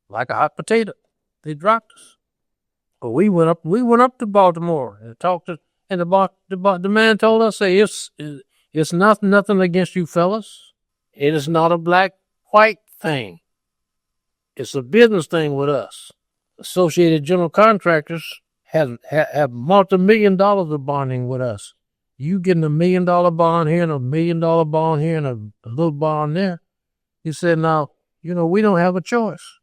[SPEAKER 2] like a hot potato. They dropped us. But we went up to Baltimore and talked to, and the man told us, say, it's nothing against you fellas. It is not a black-white thing. It's a business thing with us. Associated General Contractors have multi-million-dollar of bonding with us. You getting $1 million bond here and $1 million bond here and a little bond there. He said, now, we don't have a choice.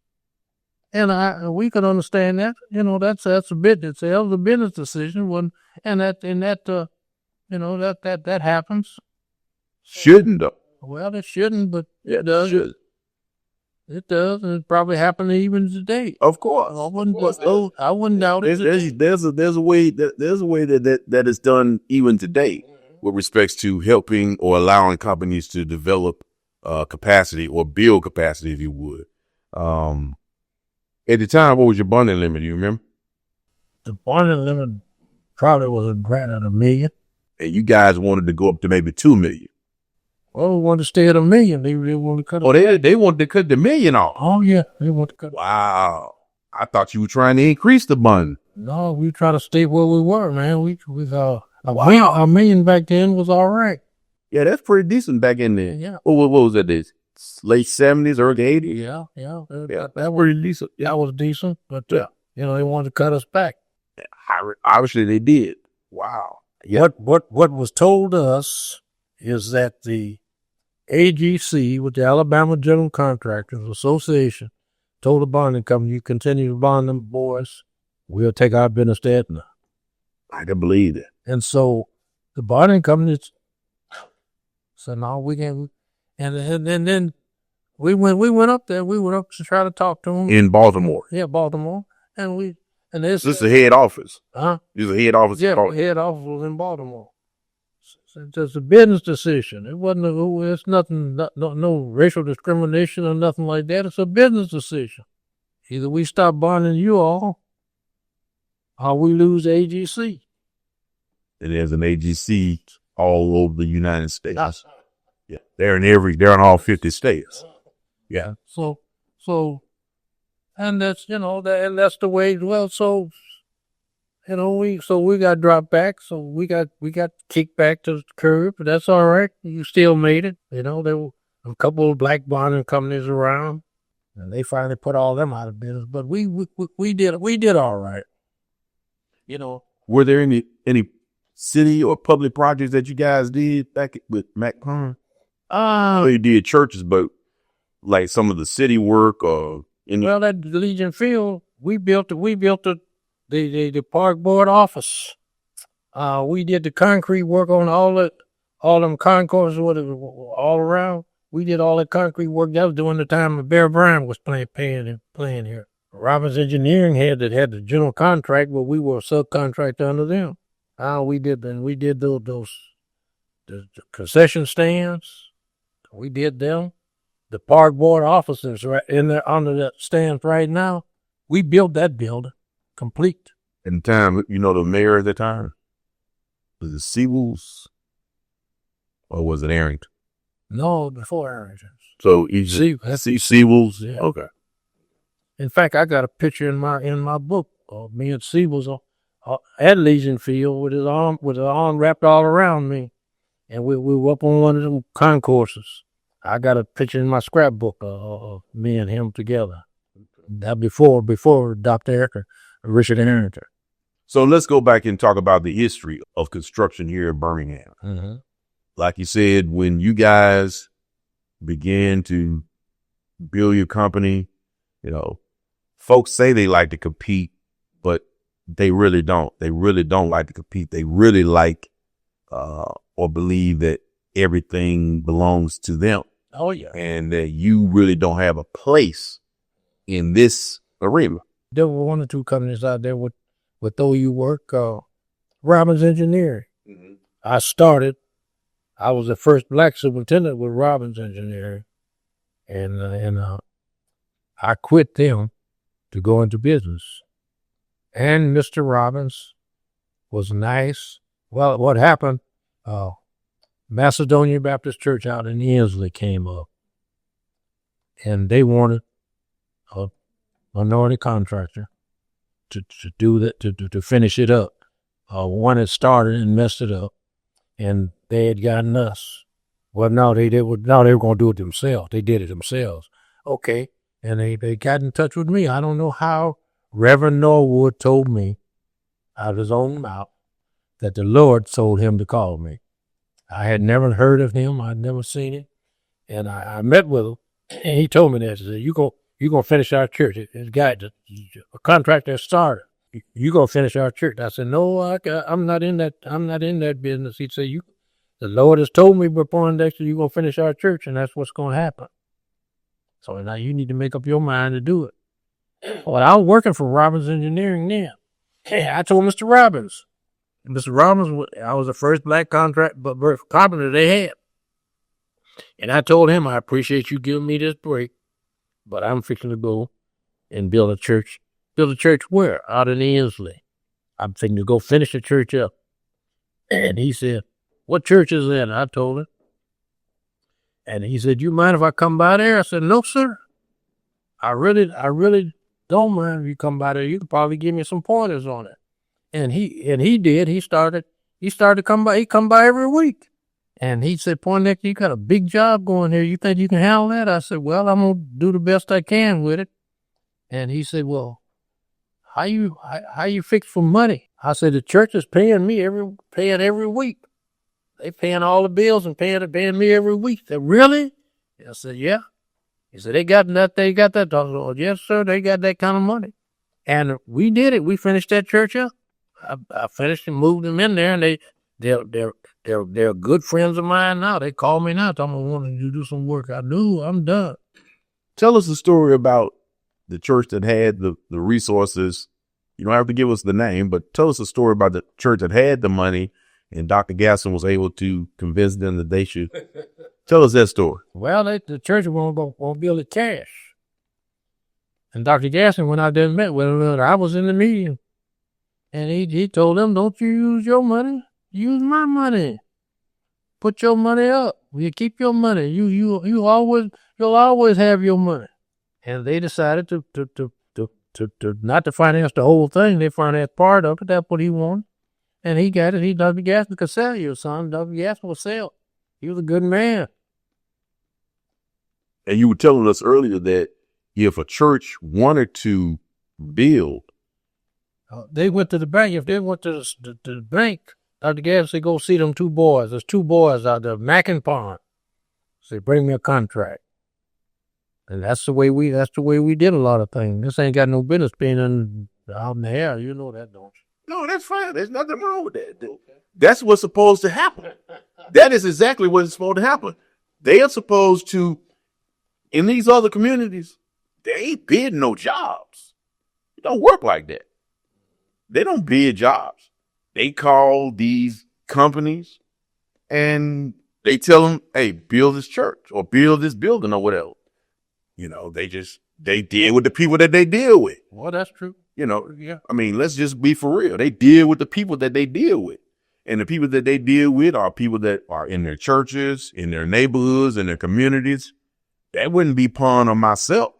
[SPEAKER 2] And we could understand that. That's a business. That was a business decision. That happens.
[SPEAKER 1] Shouldn't though.
[SPEAKER 2] Well, it shouldn't, but it does. It does, and it probably happened even today.
[SPEAKER 1] Of course.
[SPEAKER 2] I wouldn't doubt it.
[SPEAKER 1] There's a way that is done even today with respects to helping or allowing companies to develop capacity or build capacity, if you would. At the time, what was your bonding limit? Do you remember?
[SPEAKER 2] The bonding limit probably was a grant of $1 million.
[SPEAKER 1] And you guys wanted to go up to maybe $2 million.
[SPEAKER 2] Well, we wanted to stay at $1 million. They wanted to cut it.
[SPEAKER 1] Oh, they wanted to cut the $1 million off.
[SPEAKER 2] Oh, yeah. They wanted to cut it.
[SPEAKER 1] Wow. I thought you were trying to increase the bond.
[SPEAKER 2] No, we try to stay where we were, man. $1 million back then was all right.
[SPEAKER 1] Yeah, that's pretty decent back in there.
[SPEAKER 2] Yeah.
[SPEAKER 1] What was that? Late 70s, early 80s?
[SPEAKER 2] Yeah.
[SPEAKER 1] That was decent.
[SPEAKER 2] That was decent, but, they wanted to cut us back.
[SPEAKER 1] Obviously, they did. Wow. Yeah.
[SPEAKER 2] What was told us is that the AGC, with the Alabama General Contractors Association, told the bonding company, you continue to bond them boys, we'll take our business to Aetna.
[SPEAKER 1] I can believe that.
[SPEAKER 2] And so the bonding companies said, no, we can't. And then we went up there. We went up to try to talk to them.
[SPEAKER 1] In Baltimore?
[SPEAKER 2] Yeah, Baltimore. And this
[SPEAKER 1] is the head office?
[SPEAKER 2] Huh?
[SPEAKER 1] This is the head office?
[SPEAKER 2] Yeah, the head office was in Baltimore. It's just a business decision. It's nothing, no racial discrimination or nothing like that. It's a business decision. Either we stop bonding you all, or we lose AGC.
[SPEAKER 1] And there's an AGC all over the United States.
[SPEAKER 2] Yes.
[SPEAKER 1] Yeah, they're in all 50 states. Yeah.
[SPEAKER 2] So, and that's and that's the way. Well, so. We got dropped back, so we got kicked back to the curb, but that's all right. You still made it. There were a couple of black bonding companies around, and they finally put all them out of business. But we did all right.
[SPEAKER 1] Were there any city or public projects that you guys did back with MacPond? You did churches, but like some of the city work or
[SPEAKER 2] well, at Legion Field, we built the park board office. We did the concrete work on all them concourses, all around. We did all the concrete work. That was during the time that Bear Bryant was playing here. Robbins Engineering had the general contract, but we were a subcontractor under them. We did those the concession stands. We did them. The park board offices right in there under that stands right now. We built that building. Complete.
[SPEAKER 1] At the time, the mayor at the time, was it Seables or was it Arrington?
[SPEAKER 2] No, before Arrington.
[SPEAKER 1] So Seables.
[SPEAKER 2] Yeah.
[SPEAKER 1] Okay.
[SPEAKER 2] In fact, I got a picture in my book of me and Seables at Legion Field with his arm wrapped all around me, and we were up on one of them concourses. I got a picture in my scrapbook of me and him together. That before Dr. Eric. Richard Arrington.
[SPEAKER 1] So let's go back and talk about the history of construction here in Birmingham.
[SPEAKER 2] Mm-hmm.
[SPEAKER 1] Like you said, when you guys began to build your company, folks say they like to compete, but they really don't. They really don't like to compete. They really like or believe that everything belongs to them.
[SPEAKER 2] Oh, yeah.
[SPEAKER 1] And that you really don't have a place in this arena.
[SPEAKER 2] There were one or two companies out there would throw you work. Robbins Engineering. Mm-hmm. I was the first black superintendent with Robbins Engineering. and I quit them to go into business. And Mr. Robbins was nice. Well, what happened? Macedonia Baptist Church out in Inslee came up, and they wanted a minority contractor to do that, to finish it up. One had started and messed it up, and they had gotten us. Well, no, they were going to do it themselves. They did it themselves. Okay, and they got in touch with me. I don't know how Reverend Norwood told me out of his own mouth that the Lord told him to call me. I had never heard of him. I'd never seen him. And I met with him, and he told me that. He said, you're going to finish our church. This guy, a contractor started. You're going to finish our church. I said, no, I'm not in that. I'm not in that business. He said, the Lord has told me, but Poindexter, you're going to finish our church, and that's what's going to happen. So now you need to make up your mind to do it. Well, I was working for Robbins Engineering then. Hey, I told Mr. Robbins. Mr. Robbins, I was the first black carpenter they had. And I told him, I appreciate you giving me this break, but I'm fixing to go and build a church. Build a church where? Out in Inslee. I'm thinking to go finish the church up. And he said, what church is that? And I told him. And he said, you mind if I come by there? I said, no, sir. I really don't mind if you come by there. You could probably give me some pointers on it. And he did. He started to come by. He come by every week. And he said, Poindexter, you got a big job going here. You think you can handle that? I said, well, I'm going to do the best I can with it. And he said, well, how you fix for money? I said, the church is paying me every week. They paying all the bills and paying me every week. They said, really? I said, yeah. He said, they got that. I said, oh, yes, sir. They got that kind of money. And we did it. We finished that church up. I finished and moved them in there, and they're good friends of mine now. They call me now, telling me I wanted to do some work. I do. I'm done.
[SPEAKER 1] Tell us the story about the church that had the resources. You don't have to give us the name, but tell us a story about the church that had the money, and Dr. Gaston was able to convince them that they should. Tell us that story.
[SPEAKER 2] Well, the church won't build it cash. And Dr. Gaston went out there and met with him. I was in the meeting. And he told them, don't you use your money, use my money. Put your money up. You keep your money. You'll always have your money. And they decided to not to finance the whole thing. They financed part of it. That's what he wanted. And he got it. Dr. Gaston could sell you, son. Dr. Gaston will sell. He was a good man.
[SPEAKER 1] And you were telling us earlier that if a church wanted to build,
[SPEAKER 2] they went to the bank. If they went to the bank, Dr. Gaston said, go see them two boys. There's two boys out there, Mac and Pond. Say, bring me a contract. And that's the way we did a lot of things. This ain't got no business being out in the air. You know that, don't you?
[SPEAKER 1] No, that's fine. There's nothing wrong with that. Okay. That's what's supposed to happen. That is exactly what's supposed to happen. They are supposed to, in these other communities, they ain't bid no jobs. It don't work like that. They don't bid jobs. They call these companies and they tell them, hey, build this church or build this building or whatever. You know, they deal with the people that they deal with.
[SPEAKER 2] Well, that's true.
[SPEAKER 1] You know, yeah. I mean, let's just be for real. They deal with the people that they deal with. And the people that they deal with are people that are in their churches, in their neighborhoods, in their communities. That wouldn't be Pond or myself.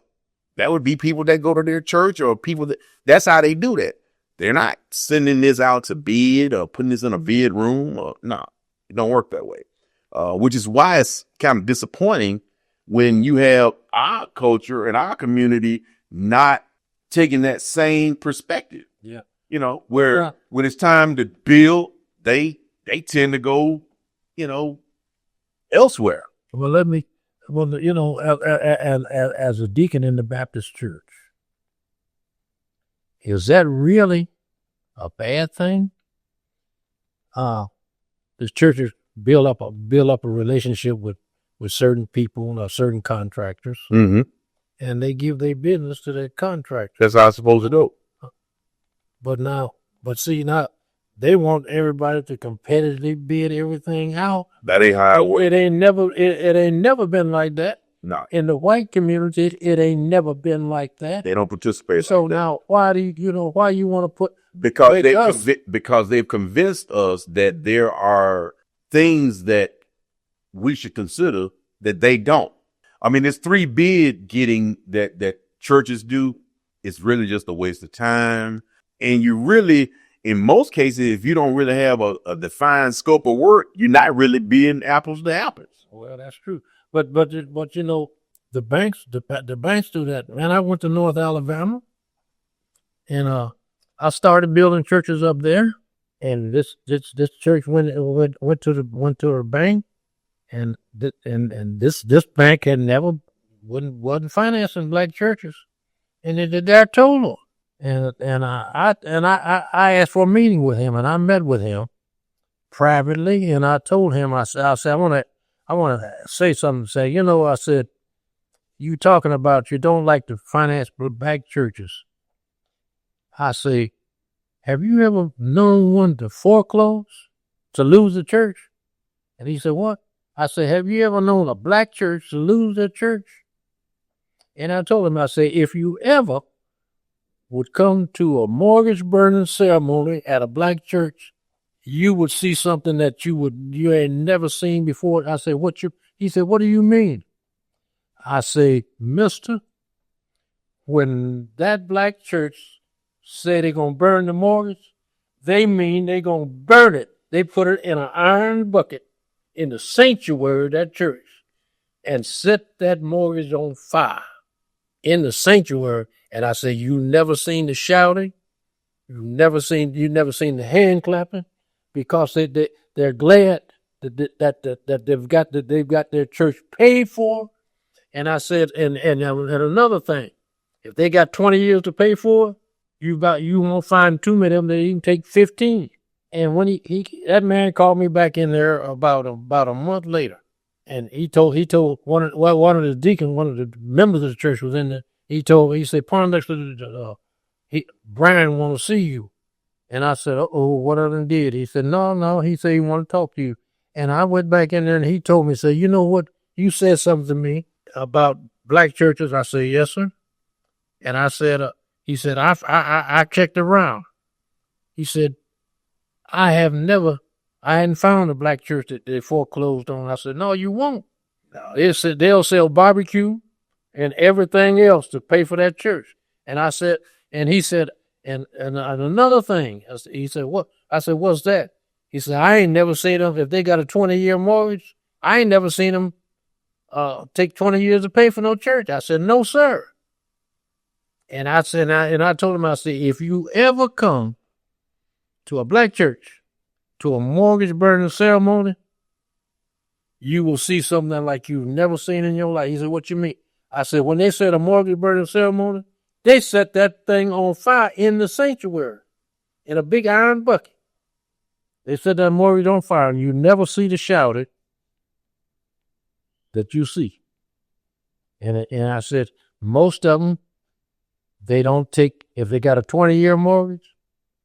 [SPEAKER 1] That would be people that go to their church or people that's how they do that. They're not sending this out to bid or putting this in a bid room. No, it don't work that way. Which is why it's kind of disappointing when you have our culture and our community not taking that same perspective.
[SPEAKER 2] Yeah.
[SPEAKER 1] You know, where when it's time to build, they tend to go, elsewhere.
[SPEAKER 2] Well, as a deacon in the Baptist church, is that really a bad thing? This church build up a relationship with certain people or certain contractors,
[SPEAKER 1] mm-hmm.
[SPEAKER 2] and they give their business to that contractor.
[SPEAKER 1] That's how it's supposed to do.
[SPEAKER 2] But see now, they want everybody to competitively bid everything out.
[SPEAKER 1] That ain't how it works.
[SPEAKER 2] It ain't never been like that.
[SPEAKER 1] No,
[SPEAKER 2] In the white community, it ain't never been like that.
[SPEAKER 1] they don't participate.
[SPEAKER 2] So
[SPEAKER 1] like that.
[SPEAKER 2] now, why do why you want to put
[SPEAKER 1] Because
[SPEAKER 2] make us?
[SPEAKER 1] because they've convinced us that there are things that we should consider that they don't. I mean, this 3 bid getting that churches do, it's really just a waste of time. And you really, in most cases, if you don't really have a defined scope of work, you're not really being apples to apples.
[SPEAKER 2] Well, that's true. But you know, the banks do that. Man, I went to North Alabama, and I started building churches up there. And this church went to the bank, and this bank had never wasn't financing black churches, and they did their total. And I asked for a meeting with him, and I met with him privately, and I told him, I said I want to say something. Say, you know, I said, you talking about you don't like to finance black churches. I say, have you ever known one to foreclose, to lose a church? And he said, what? I said, have you ever known a black church to lose their church? And I told him, I said, if you ever would come to a mortgage burning ceremony at a black church, you would see something that you ain't never seen before. I said, he said, what do you mean? I say, mister, when that black church say they're going to burn the mortgage, they mean they're going to burn it. They put it in an iron bucket in the sanctuary of that church and set that mortgage on fire in the sanctuary. And I say, you never seen the shouting? You never seen the hand clapping? Because they're glad that they've got their church paid for. And I said, and another thing, if they got 20 years to pay for, you won't find too many of them that even take 15. And when that man called me back in there about a month later, and he told one of the deacons, one of the members of the church was in there. He said, Poindexter, Brian want to see you. And I said, what I done did? He said, no. He said he want to talk to you. And I went back in there and he told me, said, you know what? You said something to me about black churches. I said, yes, sir. And I said, he said, I checked around. He said, I hadn't found a black church that they foreclosed on. I said, no, you won't. They said they'll sell barbecue and everything else to pay for that church. And I said, and he said, and another thing, he said, what? I said, what's that? He said, I ain't never seen them, if they got a 20-year mortgage, I ain't never seen them take 20 years to pay for no church. I said, no, sir. And I said, and I told him, I said, if you ever come to a black church, to a mortgage burning ceremony, you will see something like you've never seen in your life. He said, what you mean? I said, when they said a mortgage burning ceremony, they set that thing on fire in the sanctuary in a big iron bucket. They set that mortgage on fire, and you never see the shouting that you see. And I said, most of them, they don't take, if they got a 20-year mortgage,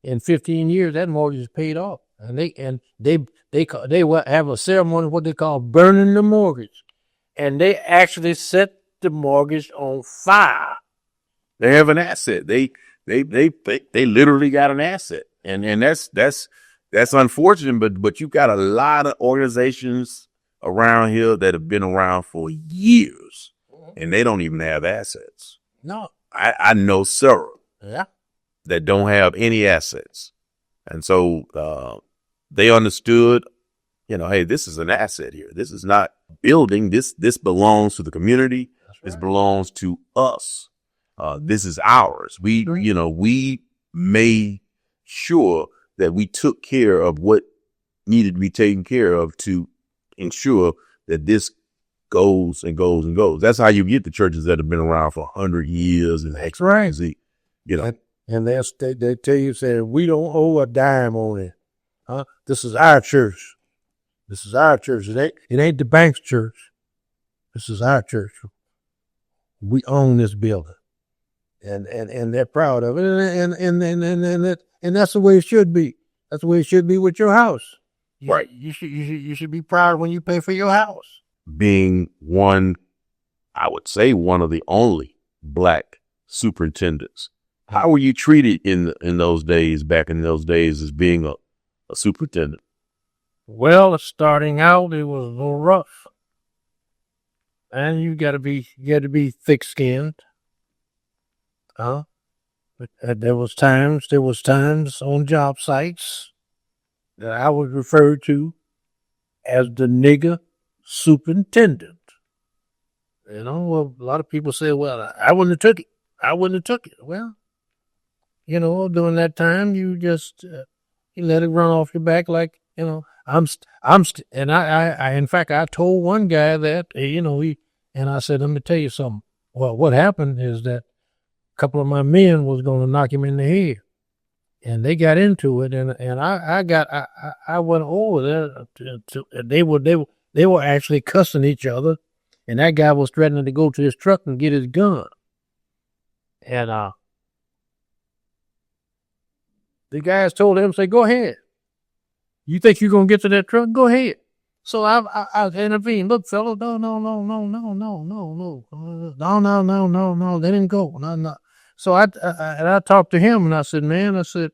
[SPEAKER 2] in 15 years, that mortgage is paid off. And they will have a ceremony, what they call burning the mortgage. And they actually set the mortgage on fire.
[SPEAKER 1] They have an asset. They literally got an asset. And that's unfortunate, but you've got a lot of organizations around here that have been around for years and they don't even have assets.
[SPEAKER 2] No.
[SPEAKER 1] I know several that don't have any assets. And so they understood, hey, this is an asset here. This is not building. This belongs to the community. Right. This belongs to us. This is ours. We made sure that we took care of what needed to be taken care of to ensure that this goes and goes and goes. That's how you get the churches that have been around for 100 years and X, Y, Z.
[SPEAKER 2] And they tell you, saying, we don't owe a dime on it. Huh? This is our church. This is our church. It ain't the bank's church. This is our church. We own this building. And they're proud of it. And that's the way it should be. That's the way it should be with your house.
[SPEAKER 1] Right.
[SPEAKER 2] You should be proud when you pay for your house.
[SPEAKER 1] Being one I would say, one of the only black superintendents. How were you treated in those days, back in those days, as being a superintendent?
[SPEAKER 2] Well, starting out, it was a little rough. And you got to be thick-skinned. But there was times on job sites that I was referred to as the nigger superintendent. Well, a lot of people say, well, I wouldn't have took it. Well, during that time, you just, you let it run off your back like, and in fact, I told one guy that, and I said, let me tell you something. Well, what happened is that a couple of my men was going to knock him in the head, and they got into it, and I went over there they were actually cussing each other, and that guy was threatening to go to his truck and get his gun. And the guys told him, say, go ahead. You think you're going to get to that truck? Go ahead. So I intervened. Look, fella, no. They didn't go. No. So I talked to him, and I said, man, what?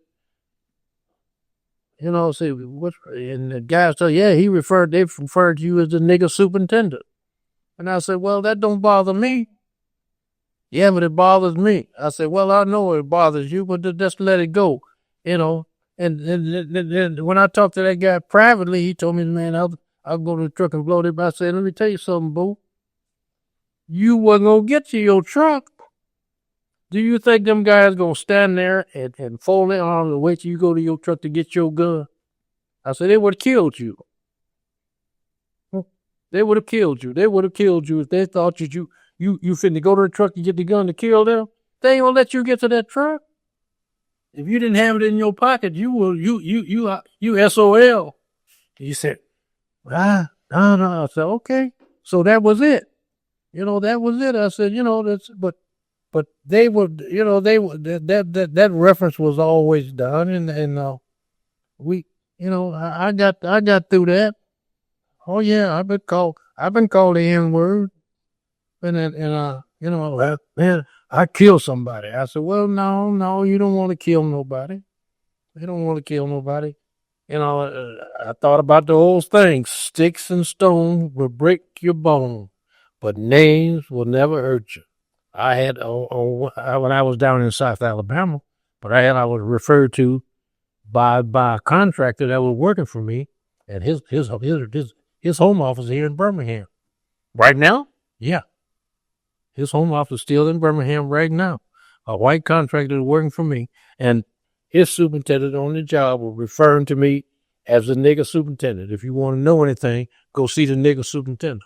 [SPEAKER 2] And the guy said, yeah, they referred to you as the nigger superintendent. And I said, well, that don't bother me. Yeah, but it bothers me. I said, well, I know it bothers you, but just let it go, And when I talked to that guy privately, he told me, man, I'll go to the truck and blow it. I said, let me tell you something, boo. You wasn't going to get to your truck. Do you think them guys going to stand there and fold their arms and wait till you go to your truck to get your gun? I said, they would have killed you. They would have killed you. They would have killed you if they thought you finna go to the truck to get the gun to kill them. They ain't gonna let you get to that truck. If you didn't have it in your pocket, you SOL. He said, no. I said, okay. So that was it. That was it. I said, but they were, that reference was always done, and I got through that. Oh yeah, I've been called the N-word, and man, I killed somebody. I said, well, no, you don't want to kill nobody. You don't want to kill nobody. I thought about the old thing: sticks and stones will break your bone, but names will never hurt you. I had when I was down in South Alabama, but I was referred to by a contractor that was working for me, and his home office here in Birmingham. Right now? Yeah. His home office is still in Birmingham right now. A white contractor is working for me, and his superintendent on the job was referring to me as the nigger superintendent. If you want to know anything, go see the nigger superintendent.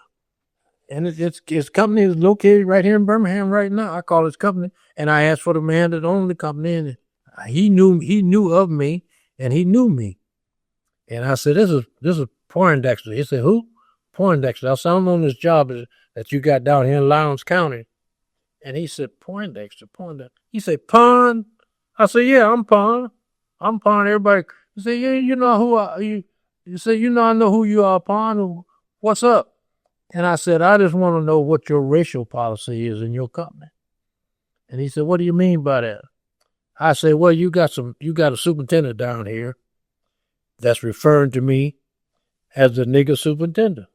[SPEAKER 2] And his company is located right here in Birmingham right now. I call his company, and I asked for the man that owned the company, and he knew of me, and he knew me. And I said, this is Poindexter. He said, who? Poindexter. I said, I'm on this job that you got down here in Lowndes County. And he said, Poindexter. He said, Pond? I said, yeah, I'm Pond. Everybody. He said, yeah, you know who you said, I know who you are, Pond. What's up? And I said, I just want to know what your racial policy is in your company. And he said, what do you mean by that? I said, well, you got a superintendent down here that's referring to me as the nigger superintendent.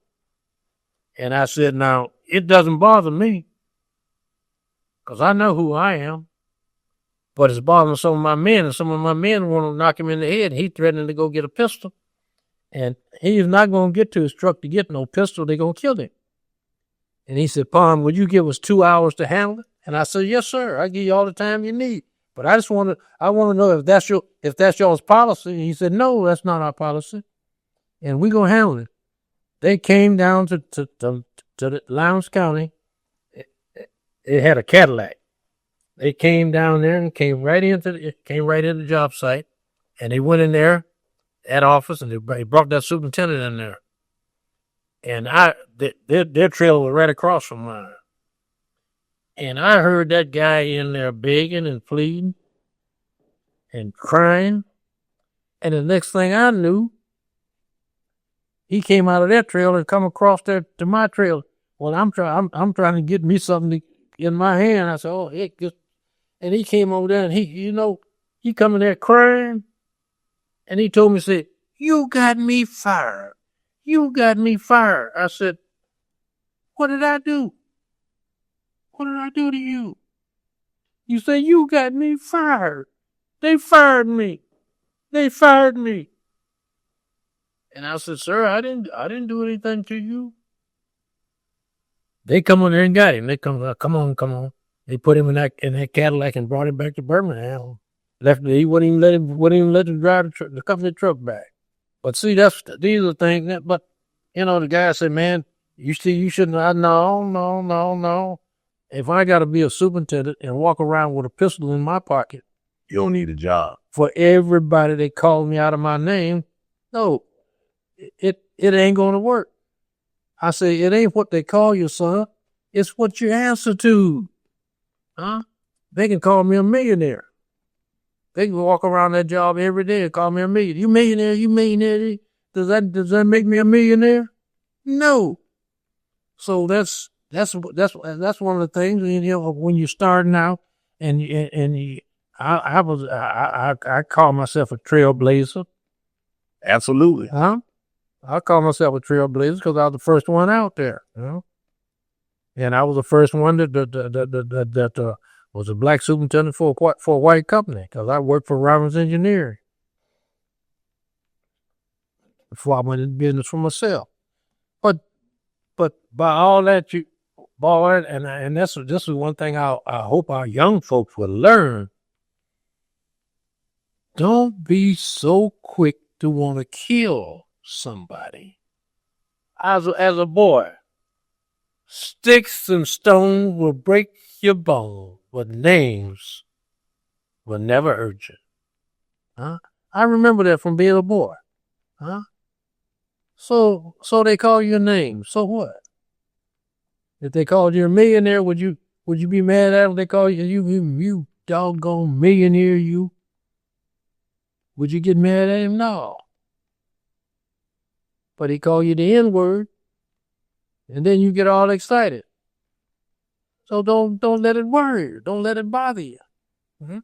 [SPEAKER 2] And I said, now, it doesn't bother me, because I know who I am, but it's bothering some of my men, and some of my men want to knock him in the head, and he's threatening to go get a pistol, and he's not going to get to his truck to get no pistol. They're going to kill him. And he said, Pond, will you give us 2 hours to handle it? And I said, yes, sir. I'll give you all the time you need. But I want to know if that's y'all's policy. And he said, no, that's not our policy. And we're going to handle it. They came down to the Lowndes County. It had a Cadillac. They came down there and came right into the job site, and they went in there, that office, and they brought that superintendent in there. And their trailer was right across from mine. And I heard that guy in there begging and pleading and crying. And the next thing I knew, he came out of that trailer and come across there to my trailer. well, I'm trying to get me something in my hand. I said, oh, it just, and he came over there and he come in there crying, and he told me, said, you got me fired. You got me fired. I said, what did I do? What did I do to you? You say you got me fired. They fired me. They fired me. And I said, sir, I didn't do anything to you. They come on there and got him. They come on. They put him in that Cadillac and brought him back to Birmingham. He wouldn't even let him drive the company truck back. But see, these are things but the guy said, man, you shouldn't. No. If I got to be a superintendent and walk around with a pistol in my pocket,
[SPEAKER 1] You don't need a job.
[SPEAKER 2] for everybody that called me out of my name, no, it ain't going to work. I say, it ain't what they call you, son. It's what you answer to. Huh? They can call me a millionaire. They can walk around that job every day and call me a millionaire. You millionaire. Does that make me a millionaire? No. So that's one of the things. When you're starting out, I call myself a trailblazer.
[SPEAKER 1] Absolutely.
[SPEAKER 2] Huh? I call myself a trailblazer because I was the first one out there. And I was the first one that was a black superintendent for a white company because I worked for Robbins Engineering before I went into business for myself. But by all that, and this is one thing I hope our young folks will learn. Don't be so quick to want to kill somebody. As a boy, sticks and stones will break your bones, but names will never hurt you. Huh? I remember that from being a boy. Huh? So they call you a name. So what? If they called you a millionaire, would you be mad at them? They call you doggone millionaire, you. Would you get mad at him? No. But he called you the N-word, and then you get all excited. So don't let it worry you. Don't let it bother you. Mm-hmm.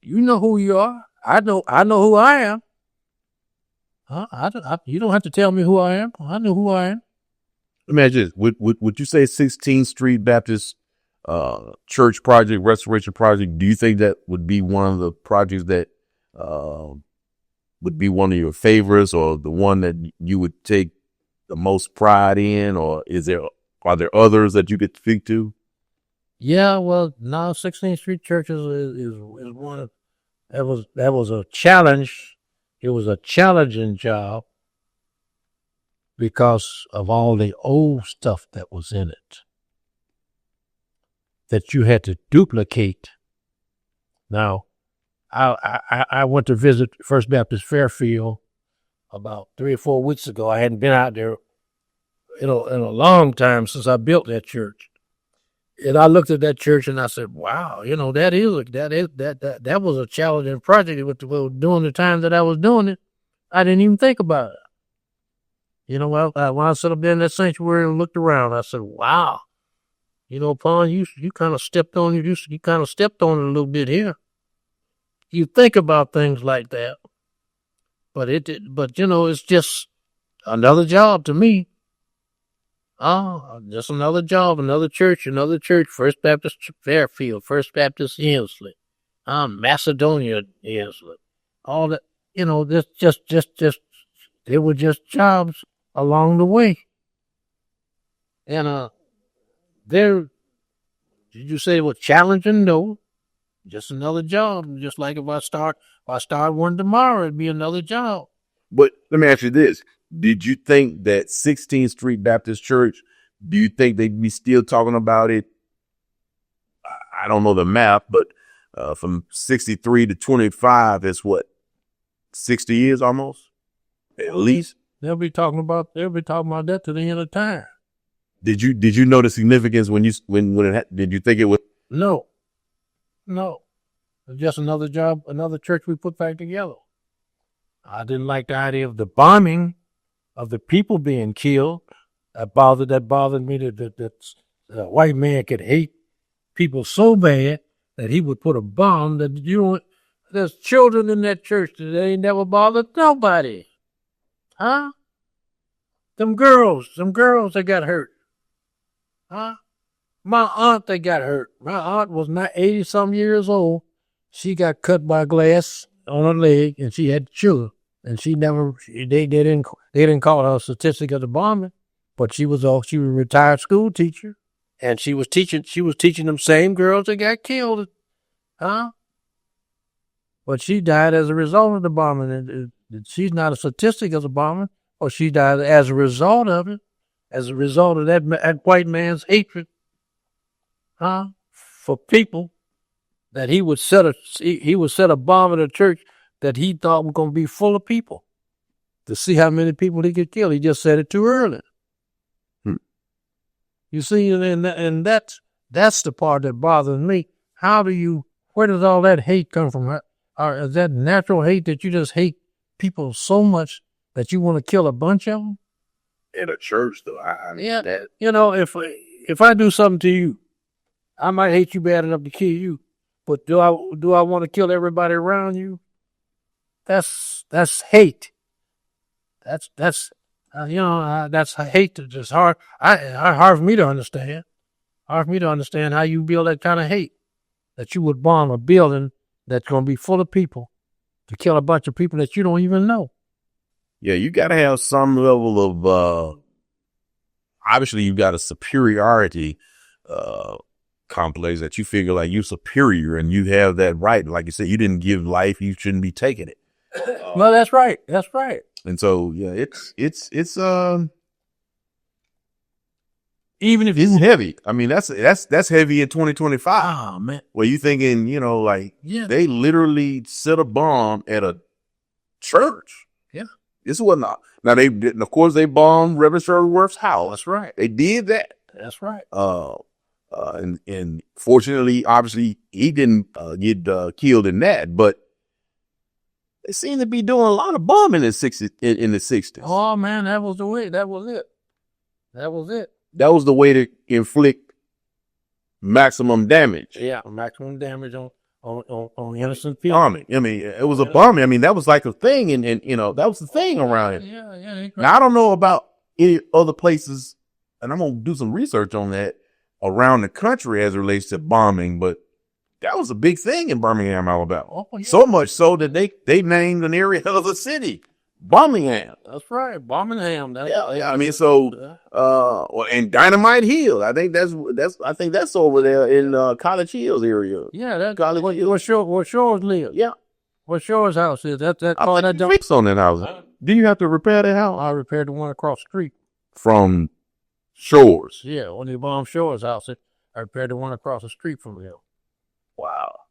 [SPEAKER 2] You know who you are. I know who I am. Huh? You don't have to tell me who I am. I know who I am.
[SPEAKER 1] Let me ask you this. Would you say 16th Street Baptist Church project, restoration project, do you think that would be one of the projects that would be one of your favorites, or the one that you would take the most pride in, or are there others that you could speak to?
[SPEAKER 2] Yeah, well, now 16th Street Church is one of that was a challenge. It was a challenging job because of all the old stuff that was in it that you had to duplicate. Now, I went to visit First Baptist Fairfield about 3 or 4 weeks ago. I hadn't been out there in a long time since I built that church. And I looked at that church and I said, wow, that was a challenging project. During the time that I was doing it, I didn't even think about it. When I sat up there in that sanctuary and looked around, I said, wow, Pon, you kind of stepped on it. You kind of stepped on it a little bit here. You think about things like that, but it's just another job to me. Just another job, another church, First Baptist Fairfield, First Baptist Hensley, Macedonia Hensley, all that, they were just jobs along the way. And, did you say it was challenging? No, just another job. Just like if I start one tomorrow, it'd be another job.
[SPEAKER 1] But let me ask you this. Did you think that 16th Street Baptist Church, do you think they'd be still talking about it? I don't know the math, but from 63 to 25 is what? 60 years almost? At least?
[SPEAKER 2] They'll be talking about that to the end of time.
[SPEAKER 1] Did you know the significance when did you think it was?
[SPEAKER 2] No. It's just another job, another church we put back together. I didn't like the idea of the bombing, of the people being killed. That bothered me that a white man could hate people so bad that he would put a bomb that there's children in that church that they ain't never bothered nobody. Huh? Them girls that got hurt. Huh? My aunt that got hurt. My aunt was not 80-some years old. She got cut by glass on her leg and she had sugar. And they didn't call her a statistic of the bombing, but she was a retired school teacher. And she was teaching them same girls that got killed. Huh? But she died as a result of the bombing. She's not a statistic of the bombing, or she died as a result of it, as a result of that white man's hatred, for people that he would set a bomb in a church that he thought was going to be full of people to see how many people he could kill. He just said it too early. You see, and that's the part that bothers me. Where does all that hate come from? Is that natural hate that you just hate people so much that you want to kill a bunch of them?
[SPEAKER 1] In a church, though,
[SPEAKER 2] yeah. That, if I do something to you, I might hate you bad enough to kill you. But do I want to kill everybody around you? That's hate. That's hate that just hard for me to understand. Hard for me to understand how you build that kind of hate, that you would bomb a building that's going to be full of people to kill a bunch of people that you don't even know.
[SPEAKER 1] Yeah, you got to have some level of, obviously you got a superiority complex that you figure like you're superior and you have that right. Like you said, you didn't give life, you shouldn't be taking it.
[SPEAKER 2] Well, that's right. That's right.
[SPEAKER 1] And so, yeah, it's even if it's heavy. I mean, that's heavy in 2025.
[SPEAKER 2] Oh man.
[SPEAKER 1] Well, you thinking, they literally set a bomb at a church.
[SPEAKER 2] Yeah.
[SPEAKER 1] This was not. Now they didn't, of course, they bombed Reverend Shuttleworth's house.
[SPEAKER 2] That's right.
[SPEAKER 1] They did that.
[SPEAKER 2] That's right.
[SPEAKER 1] And fortunately, obviously, he didn't get killed in that, but they seem to be doing a lot of bombing in the 60s.
[SPEAKER 2] Oh man, that was the way. That was it. That was
[SPEAKER 1] the way to inflict maximum damage.
[SPEAKER 2] Yeah, maximum damage on innocent people.
[SPEAKER 1] Bombing. I mean, it was a bombing. I mean, that was like a thing, and that was the thing around here.
[SPEAKER 2] Yeah.
[SPEAKER 1] Now I don't know about any other places, and I'm gonna do some research on that around the country as it relates to bombing, but that was a big thing in Birmingham, Alabama.
[SPEAKER 2] Oh, yeah.
[SPEAKER 1] So much so that they named an area of the city Birmingham.
[SPEAKER 2] That's right, Birmingham.
[SPEAKER 1] Yeah. I mean, so and Dynamite Hill. I think that's over there in College Hills area.
[SPEAKER 2] Yeah, that's
[SPEAKER 1] College.
[SPEAKER 2] where Shores live.
[SPEAKER 1] Yeah,
[SPEAKER 2] where Shores' house is. That
[SPEAKER 1] part that don't fix on that house. Do you have to repair that house?
[SPEAKER 2] I repaired the one across the street
[SPEAKER 1] from Shores.
[SPEAKER 2] Yeah, when they bombed Shores' house, I repaired the one across the street from them.
[SPEAKER 1] Wow.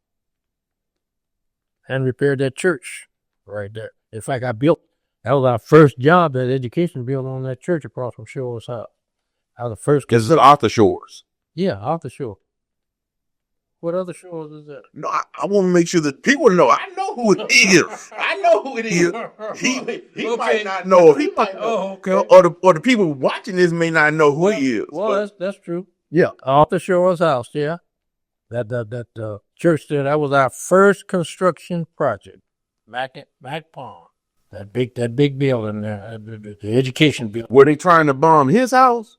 [SPEAKER 2] And repaired that church right there. In fact, that was our first job, that education building on that church across from Shores' house. I was the first.
[SPEAKER 1] Is it Arthur Shores?
[SPEAKER 2] Yeah, Arthur Shores. What other Shores is that?
[SPEAKER 1] No, I want to make sure that people know. I know who it is. I know who it is. He okay. Might not know. He might know.
[SPEAKER 2] Oh, okay.
[SPEAKER 1] Or the people watching this may not know who he is.
[SPEAKER 2] Well, that's true.
[SPEAKER 1] Yeah.
[SPEAKER 2] Arthur Shores' house, yeah. That church there, that was our first construction project. Mac Pond. That big building there, the education building.
[SPEAKER 1] Were they trying to bomb his house?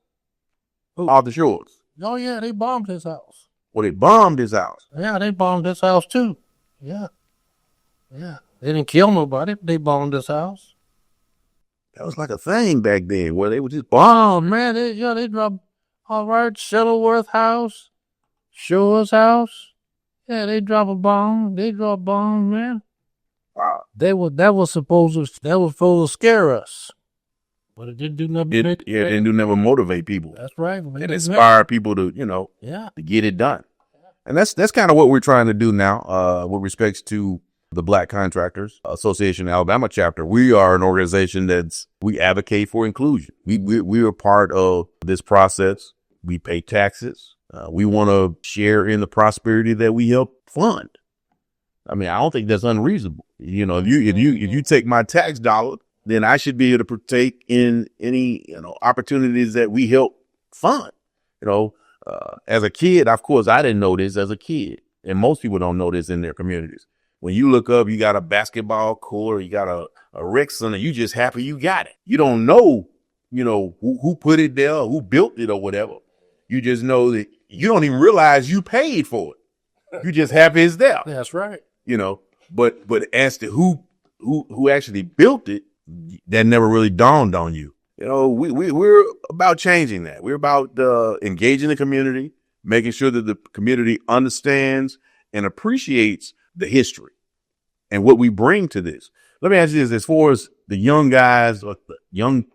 [SPEAKER 2] Who?
[SPEAKER 1] Arthur Shores.
[SPEAKER 2] Oh yeah, they bombed his house.
[SPEAKER 1] Well, they bombed his house.
[SPEAKER 2] Yeah, they bombed his house too. Yeah. They didn't kill nobody. They bombed his house.
[SPEAKER 1] That was like a thing back then where they would just bomb.
[SPEAKER 2] Oh man, they dropped all right, Shuttleworth house, Shores house. Yeah, they drop a bomb. They drop bombs, man.
[SPEAKER 1] Wow.
[SPEAKER 2] That was supposed to scare us. But it didn't do nothing.
[SPEAKER 1] It didn't do nothing motivate people.
[SPEAKER 2] That's right.
[SPEAKER 1] It inspired people to, to get it done. And that's kind of what we're trying to do now, with respects to the Black Contractors Association Alabama chapter. We are an organization we advocate for inclusion. We are part of this process. We pay taxes. We want to share in the prosperity that we help fund. I mean, I don't think that's unreasonable. If you take my tax dollar then I should be able to partake in any, opportunities that we help fund. As a kid, of course, I didn't know this as a kid. And most people don't know this in their communities. When you look up, you got a basketball court, or you got a rec center, you just happy you got it. You don't know, who put it there, or who built it or whatever. You just know that you don't even realize you paid for it. You just happy it's there.
[SPEAKER 2] That's right.
[SPEAKER 1] But as to who actually built it, that never really dawned on you. We're about changing that. We're about engaging the community, making sure that the community understands and appreciates the history and what we bring to this. Let me ask you this: as far as the young guys or the young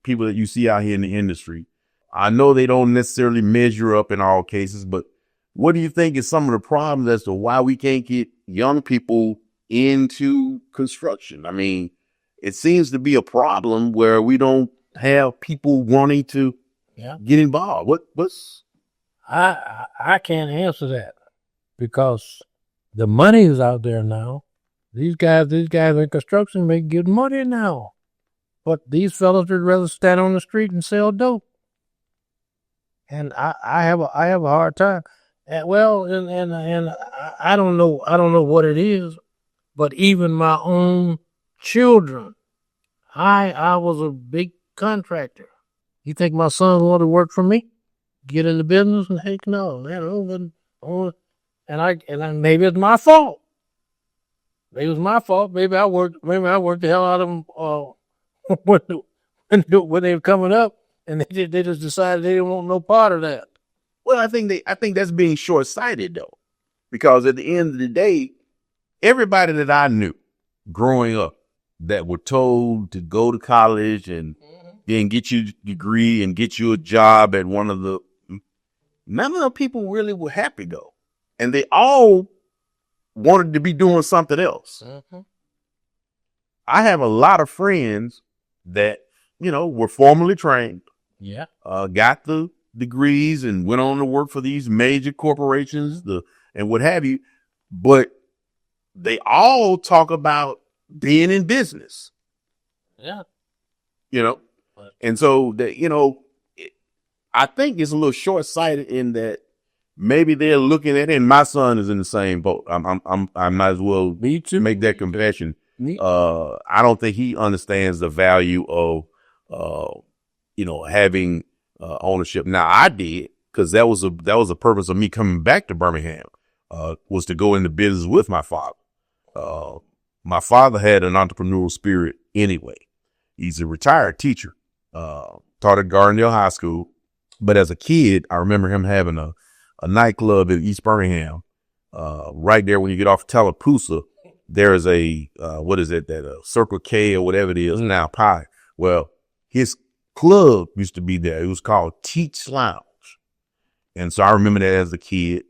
[SPEAKER 1] people that you see out here in the industry, I know they don't necessarily measure up in all cases, but what do you think is some of the problems as to why we can't get young people into construction? I mean, it seems to be a problem where we don't have people wanting to get involved. What's
[SPEAKER 2] I can't answer that because the money is out there now. These guys in construction make good money now, but these fellows would rather stand on the street and sell dope. And I have a hard time. And I don't know what it is, but even my own children, I was a big contractor. You think my son wanted to work for me? Get in the business? And heck no. And maybe it's my fault. Maybe it was my fault. Maybe I worked the hell out of them when they were coming up, and they just decided they didn't want no part of that.
[SPEAKER 1] Well, I think that's being short-sighted though, because at the end of the day, everybody that I knew growing up that were told to go to college and then get you a degree and get you a job at none of the people really were happy though. And they all wanted to be doing something else. Mm-hmm. I have a lot of friends that, were formally trained.
[SPEAKER 2] Yeah.
[SPEAKER 1] Got the degrees and went on to work for these major corporations and what have you. But they all talk about being in business.
[SPEAKER 2] Yeah.
[SPEAKER 1] And so that, I think it's a little short-sighted in that maybe they're looking at it, and my son is in the same boat. I might as well make that confession. I don't think he understands the value of, having ownership. Now I did, because that was a purpose of me coming back to Birmingham, was to go into business with my father. My father had an entrepreneurial spirit anyway. He's a retired teacher, taught at Gardendale High School. But as a kid, I remember him having a nightclub in East Birmingham, right there when you get off Tallapoosa. There is that Circle K or whatever it is now, Pi. Well, his club used to be there. It was called Teach Lounge. And so I remember that as a kid,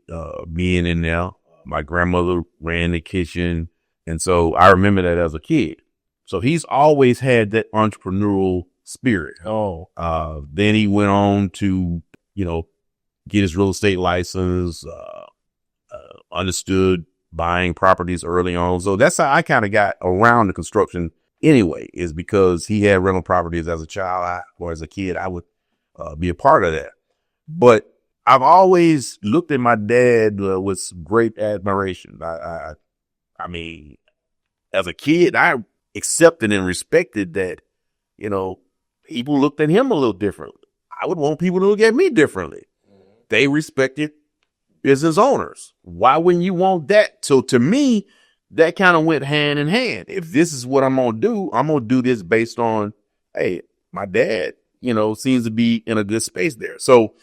[SPEAKER 1] being in there. My grandmother ran the kitchen. And so I remember that as a kid. So he's always had that entrepreneurial spirit. Then he went on to, get his real estate license, understood buying properties early on. So that's how I kind of got around the construction anyway, is because he had rental properties as a child or as a kid. I would be a part of that. But I've always looked at my dad with great admiration. I mean, as a kid, I accepted and respected that, people looked at him a little differently. I would want people to look at me differently. They respected business owners. Why wouldn't you want that? So to me, that kind of went hand in hand. If this is what I'm going to do this based on, hey, my dad, seems to be in a good space there. So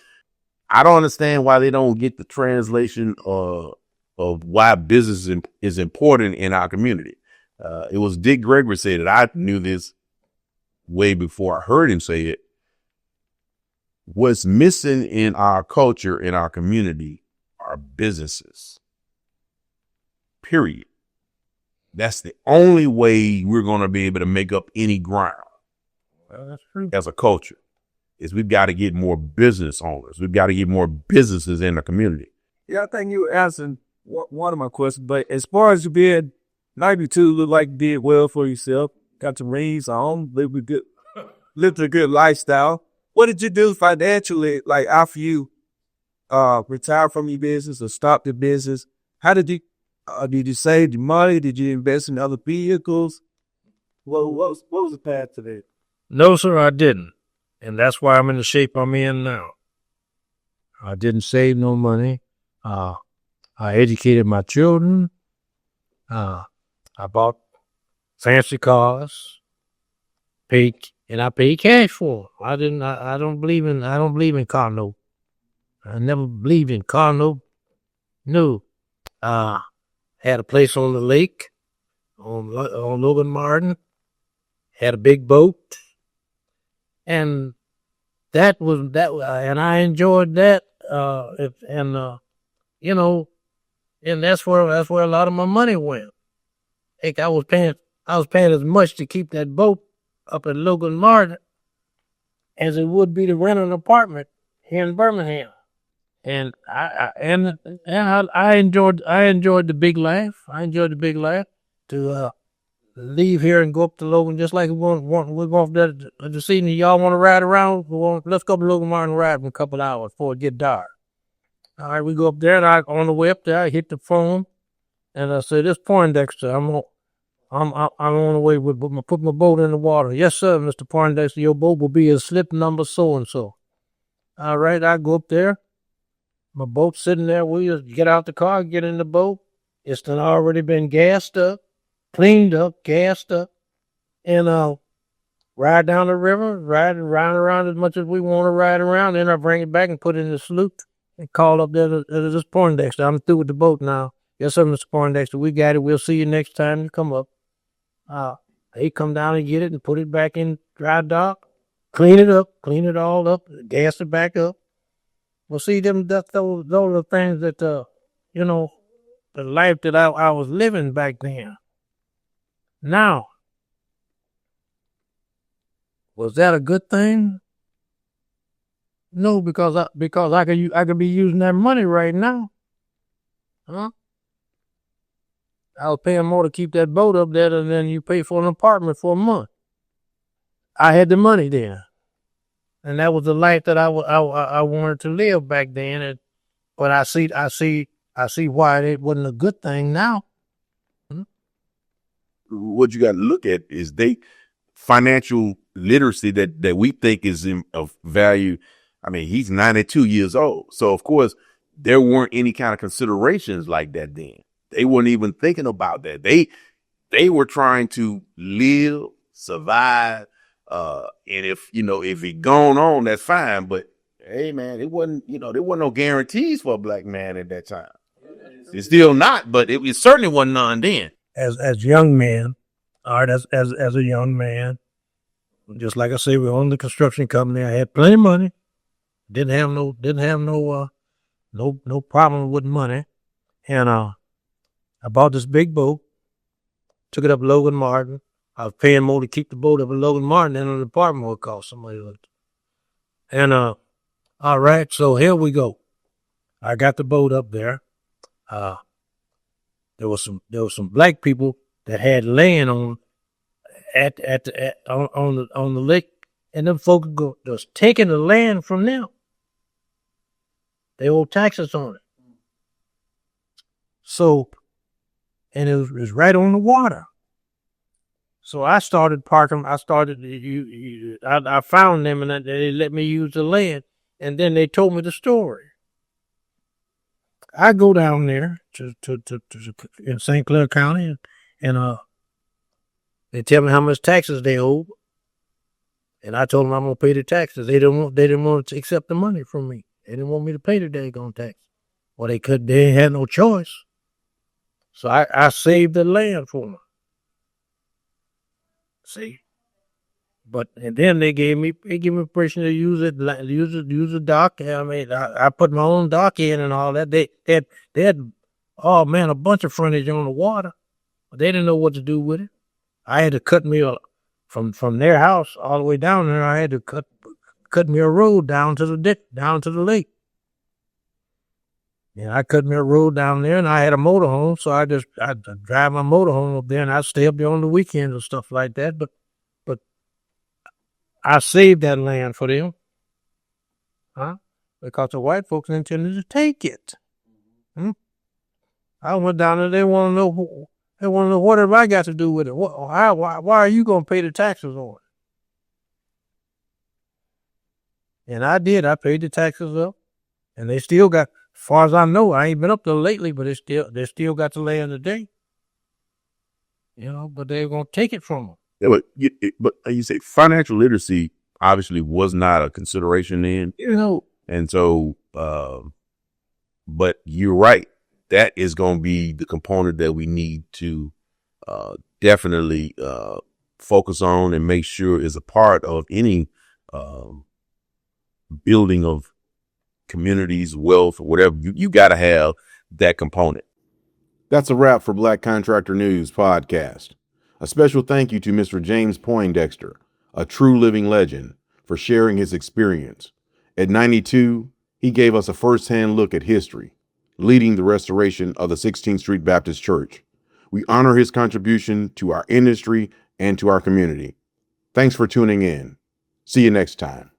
[SPEAKER 1] I don't understand why they don't get the translation of why business is important in our community. It was Dick Gregory said it. I knew this way before I heard him say it. What's missing in our culture, in our community, are businesses. Period. That's the only way we're going to be able to make up any ground.
[SPEAKER 2] Well, that's true.
[SPEAKER 1] As a culture, is we've got to get more business owners. We've got to get more businesses in the community.
[SPEAKER 3] Yeah, I think you were answering one of my questions, but as far as you being 92, look like you did well for yourself, got to raise on, lived a good lifestyle. What did you do financially, like after you retire from your business or stop the business? How did you save the money? Did you invest in other vehicles? What was the path to that?
[SPEAKER 2] No, sir, I didn't. And that's why I'm in the shape I'm in now. I didn't save no money. I educated my children. I bought fancy cars, and I paid cash for them. I don't believe in car note. I never believed in car note. No. Had a place on the lake, on Logan Martin. Had a big boat, and and I enjoyed that. And that's where a lot of my money went. Heck, I was paying as much to keep that boat up at Logan Martin as it would be to rent an apartment here in Birmingham. And I enjoyed the big life. I enjoyed the big life to leave here and go up to Logan, just like we're going there this evening. Y'all want to ride around? Let's go up to Logan Martin and ride for a couple of hours before it get dark. All right, we go up there, and on the way up there, I hit the phone, and I said, "This Poindexter, I'm on the way with put my boat in the water." "Yes, sir, Mr. Poindexter, your boat will be a slip number so and so." All right, I go up there. My boat's sitting there. We just get out the car, get in the boat. It's done already been gassed up, cleaned up, gassed up, and ride down the river, ride around as much as we want to ride around. Then I bring it back and put it in the sloop and call up there to this Poindexter. "I'm through with the boat now." "Yes, sir, Mr. Poindexter, we got it. We'll see you next time you come up." They come down and get it and put it back in dry dock, clean it all up, gas it back up. Well, see, those are the things that, the life that I was living back then. Now, was that a good thing? No, because I could be using that money right now. Huh? I was paying more to keep that boat up there than you pay for an apartment for a month. I had the money then, and that was the life that I wanted to live back then. But I see why it wasn't a good thing now.
[SPEAKER 1] What you got to look at is financial literacy that we think is of value. I mean, he's 92 years old. So, of course, there weren't any kind of considerations like that then. They weren't even thinking about that. They were trying to live, survive. And if it gone on, that's fine. But hey, man, there wasn't no guarantees for a black man at that time. It's still not, but it certainly wasn't none then.
[SPEAKER 2] As young men, all right, as a young man, just like I say, we owned the construction company. I had plenty of money. Didn't have no problem with money. And I bought this big boat, took it up to Logan Martin. I was paying more to keep the boat up at Logan Martin than an apartment would cost somebody else. And all right, so here we go. I got the boat up there. There was some black people that had land on the lake, and them folks was taking the land from them. They owe taxes on it. So, and it was right on the water. So I started parking. I found them, and they let me use the land. And then they told me the story. I go down there to in St. Clair County, and they tell me how much taxes they owe. And I told them I'm gonna pay the taxes. They didn't want to accept the money from me. They didn't want me to pay the daggone tax. Well, they had no choice. So I saved the land for them. See, and then they gave me permission to use the dock. I mean, I put my own dock in and all that. They had oh man, a bunch of frontage on the water. But they didn't know what to do with it. I had to cut me from their house all the way down there. I had to cut me a road down to the lake. I cut me a road down there, and I had a motorhome, so I'd drive my motorhome up there, and I'd stay up there on the weekends and stuff like that. But I saved that land for them, because the white folks intended to take it. I went down there. They want to know. They want to know, what have I got to do with it? Why are you going to pay the taxes on it? And I did. I paid the taxes up, and they still got. As far as I know, I ain't been up there lately, but they still got the land today. But they're gonna take it from them.
[SPEAKER 1] Yeah, but you say financial literacy obviously was not a consideration then. And so, but you're right. That is going to be the component that we need to definitely focus on and make sure is a part of any building of communities, wealth, or whatever. You got to have that component. That's a wrap for Black Contractor News podcast. A special thank you to Mr. James Poindexter, a true living legend, for sharing his experience. At 92, he gave us a firsthand look at history, leading the restoration of the 16th Street Baptist Church. We honor his contribution to our industry and to our community. Thanks for tuning in. See you next time.